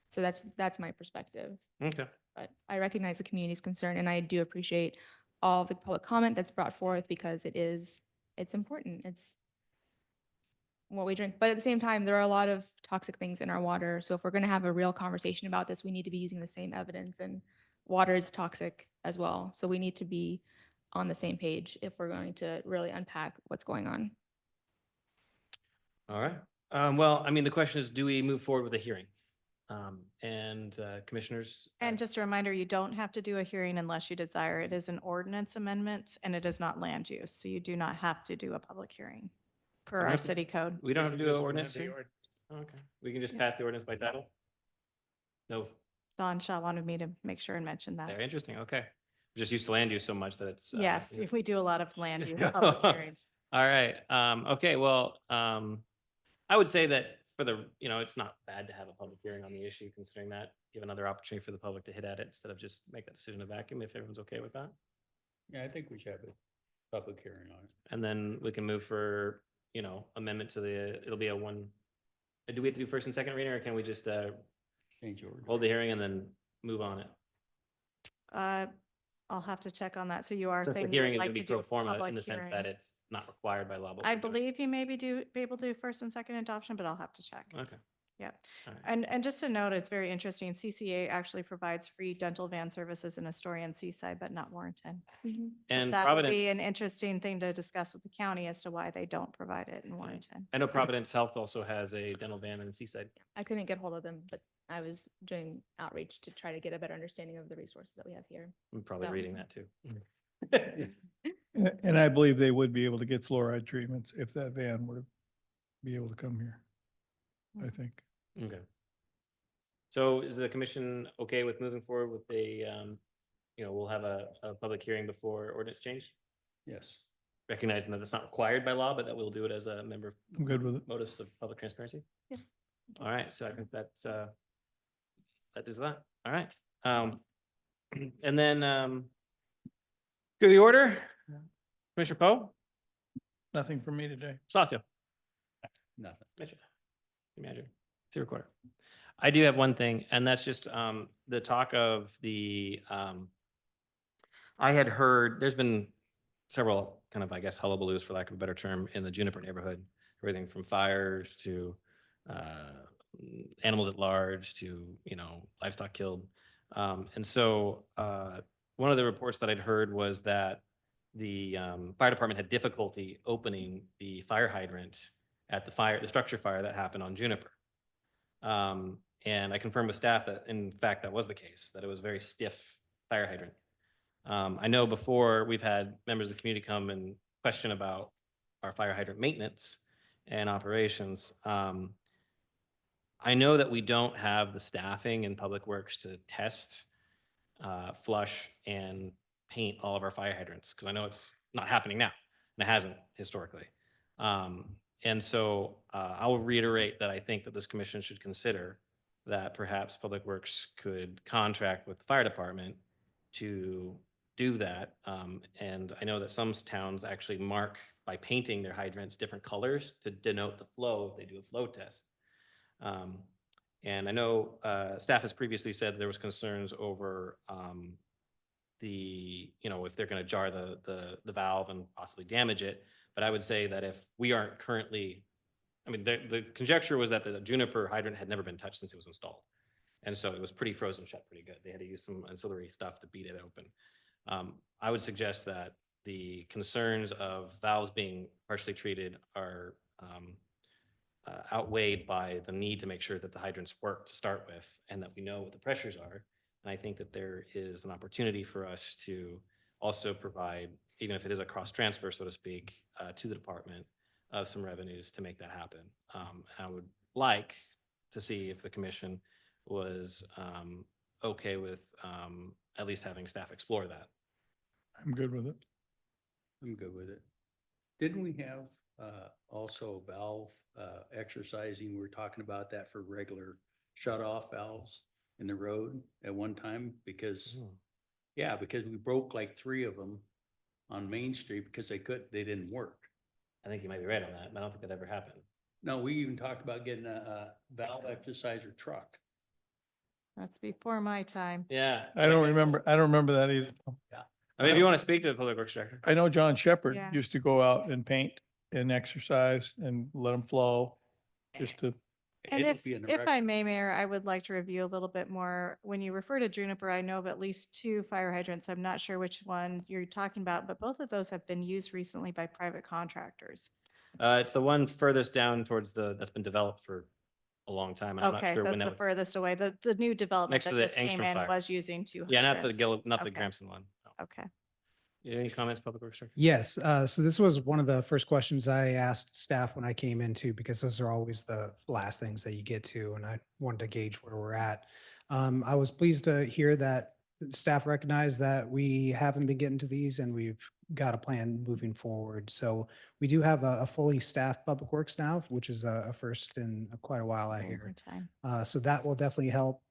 So that's my perspective. okay. But I recognize the community's concern and I do appreciate all of the public comment that's brought forth because it's important. It's what we drink. But at the same time, there are a lot of toxic things in our water. So if we're going to have a real conversation about this, we need to be using the same evidence, and water is toxic as well. So we need to be on the same page if we're going to really unpack what's going on. All right. Well, I mean, the question is, do we move forward with a hearing? Commissioners. And just a reminder, you don't have to do a hearing unless you desire. It is an ordinance amendment and it is not land use. So you do not have to do a public hearing per our city code. We don't have to do an Just ordinance the here? ord- Okay, we can just Yeah. pass the ordinance by title? No, Don Shaw wanted me to make sure and mention that. very interesting, okay. We're just used to land use so much that it's. Yes, yeah. we do a lot of land use public hearings. All right, okay, well, I would say that for it's not bad to have a public hearing on the issue, considering that, give another opportunity for the public to hit at it instead of just make that decision in a vacuum, if everyone's okay with that. Yeah, I think we should have a public hearing on it. And then we can move for, amendment to it'll be a one. Do we have to do first and second reading, or can we just Change order. hold the hearing and then move on it? I'll have to check on that. So you are Since the saying hearing you'd is going like to to be do pro a forma in public the sense hearing. that it's not required by law. but I we're doing believe you may be able to do first and second adoption, but I'll have to check. it. Okay. Yeah. All right. And just to note, it's very interesting. CCA actually provides free dental van services in Astoria and Seaside, but not Warrenton. And That would be Providence, an interesting thing to discuss with the county as to why they don't provide it in Warrenton. I know Providence Health also has a dental van in Seaside. I couldn't get hold of them, but I was doing outreach to try to get a better understanding of the resources that we have here. I'm probably So- reading that too. And I believe they would be able to get fluoride treatments if that van were to be able to come here, I think. Okay. So is the commission okay with moving forward with we'll have a public hearing before ordinance change? Yes. Recognizing that it's not required by law, but that we'll do it as a member I'm good with it. modus of public transparency? Yeah. All right, so I think that does that. All right. And then go to the order. Commissioner Poe, Nothing for me today. Satya, Nothing. Commissioner, Manager, to recorder. I do have one thing, and that's just the talk of the I had heard there's been several kind of, I guess, hullabaloos, for lack of a better term, in the Juniper neighborhood. Everything from fires to animals at large to livestock killed. And so one of the reports that I'd heard was that the fire department had difficulty opening the fire hydrant at the structure fire that happened on Juniper. And I confirmed with staff that in fact that was the case, that it was a very stiff fire hydrant. I know before we've had members of the community come and question about our fire hydrant maintenance and operations. I know that we don't have the staffing in Public Works to test, flush, and paint all of our fire hydrants, because I know it's not happening now, and it hasn't historically. And so I will reiterate that I think that this commission should consider that perhaps Public Works could contract with the fire department to do that. And I know that some towns actually mark by painting their hydrants different colors to denote the flow if they do a flow test. And I know staff has previously said there was concerns over if they're going to jar the valve and possibly damage it. But I would say that if we aren't currently, I mean, the conjecture was that the Juniper hydrant had never been touched since it was installed. And so it was pretty frozen shut pretty good. They had to use some ancillary stuff to beat it open. I would suggest that the concerns of valves being partially treated are outweighed by the need to make sure that the hydrants work to start with and that we know what the pressures are. And I think that there is an opportunity for us to also provide, even if it is a cross transfer, so to speak, to the department of some revenues to make that happen. I would like to see if the commission was okay with at least having staff explore that. I'm good with it. I'm good with it. Didn't we have also valve exercising? We were talking about that for regular shut off valves in the road at one time because, yeah, because we broke like 3 of them on Main Street because they didn't work. I think you might be right on that. I don't think that ever happened. No, we even talked about getting a valve exerciser truck. That's before my time. Yeah. I don't remember that either. I mean, if you want to speak to the public works director. I know John Shepherd Yeah. used to go out and paint and exercise and let them flow just to, And It'll if, be in the if I record. may, Mayor, I would like to review a little bit more. When you refer to Juniper, I know of at least 2 fire hydrants. I'm not sure which one you're talking about, but both of those have been used recently by private contractors. It's the one furthest down towards that's been developed for a long time. And I'm not Okay, sure so when it's that the would. furthest away. The new development Next to that the just came Angstrom in fire. was using 2 Yeah, not hydrants. not the Okay. Gramson one. No. Okay. Any comments, public works director? Yes, so this was one of the first questions I asked staff when I came into, because those are always the last things that you get to, and I wanted to gauge where we're at. I was pleased to hear that staff recognize that we haven't been getting to these and we've got a plan moving forward. So we do have a fully staffed public works now, which is a first in quite a while, I hear. Overtime. So that will definitely help.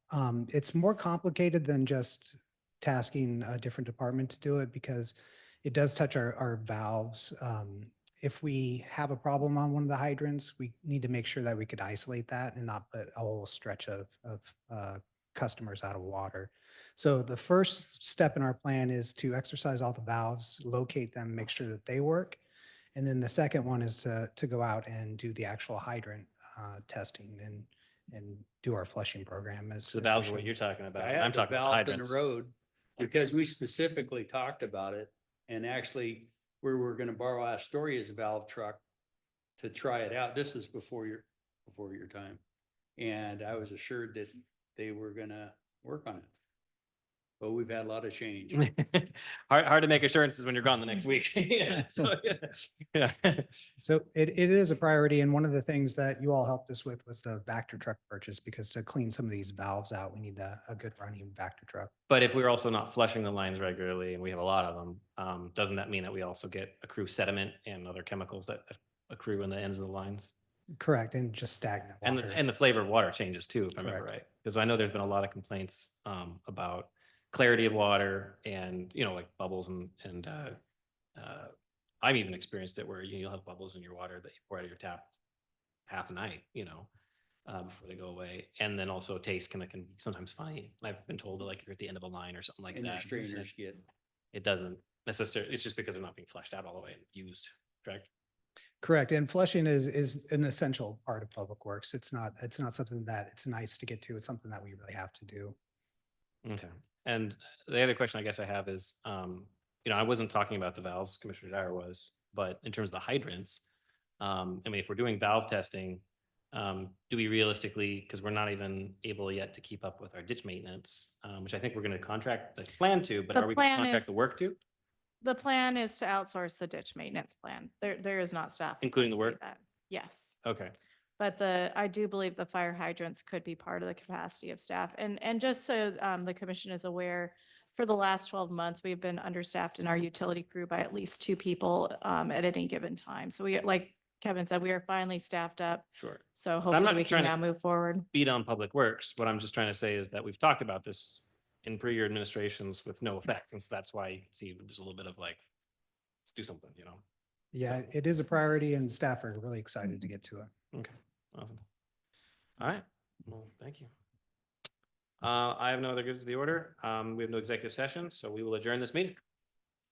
It's more complicated than just tasking a different department to do it, because it does touch our valves. If we have a problem on one of the hydrants, we need to make sure that we could isolate that and not put a whole stretch of customers out of water. So the first step in our plan is to exercise all the valves, locate them, make sure that they work. And then the second one is to go out and do the actual hydrant testing and do our flushing program. So the valves are what you're talking about. I I'm have the talking about valve in the hydrants. road because we specifically talked about it. And actually, we were gonna borrow Astoria's valve truck to try it out. This is before your time. And I was assured that they were gonna work on it. But we've had a lot of change. Hard to make assurances when you're gone the next week. Yeah. So, yeah. So it is a priority. And one of the things that you all helped us with was the Vector truck purchase, because to clean some of these valves out, we need a good running Vector truck. But if we're also not flushing the lines regularly, and we have a lot of them, doesn't that mean that we also accrue sediment and other chemicals that accrue in the ends of the lines? Correct. And just stagnant And water. the flavor of water changes too, if I remember Correct. right. Because I know there's been a lot of complaints about clarity of water and, like bubbles and I've even experienced it where you'll have bubbles in your water that you pour out of your tap half the night, before they go away. And then also taste can be sometimes funny. I've been told that like if you're at the end of a line or something like And your that, strainers get. it doesn't necessarily, it's just because they're not being flushed out all the way and used, correct? Correct. And flushing is an essential part of public works. It's not something that it's nice to get to. It's something that we really have to do. Okay. And the other question I guess I have is, I wasn't talking about the valves, Commissioner Dyer was, but in terms of the hydrants, I mean, if we're doing valve testing, do we realistically, because we're not even able yet to keep up with our ditch maintenance, which I think we're going to contract the plan to, but The are we going to plan contract is- the work to? The plan is to outsource the ditch maintenance plan. There is not staff. Including the that say work? that. Yes. Okay. But I do believe the fire hydrants could be part of the capacity of staff. And just so the commission is aware, for the last 12 months, we've been understaffed in our utility crew by at least 2 people at any given time. So we, like Kevin said, we are finally staffed up. Sure. So I'm hopefully not we can trying to now move forward. beat on public works. What I'm just trying to say is that we've talked about this in previous administrations with no effect. And so that's why you can see there's a little bit of like, let's do something, Yeah, it is a priority and staff are really excited to get to it. Okay, awesome. All right, well, thank you. I have no other goods to the order. We have no executive session, so we will adjourn this meeting.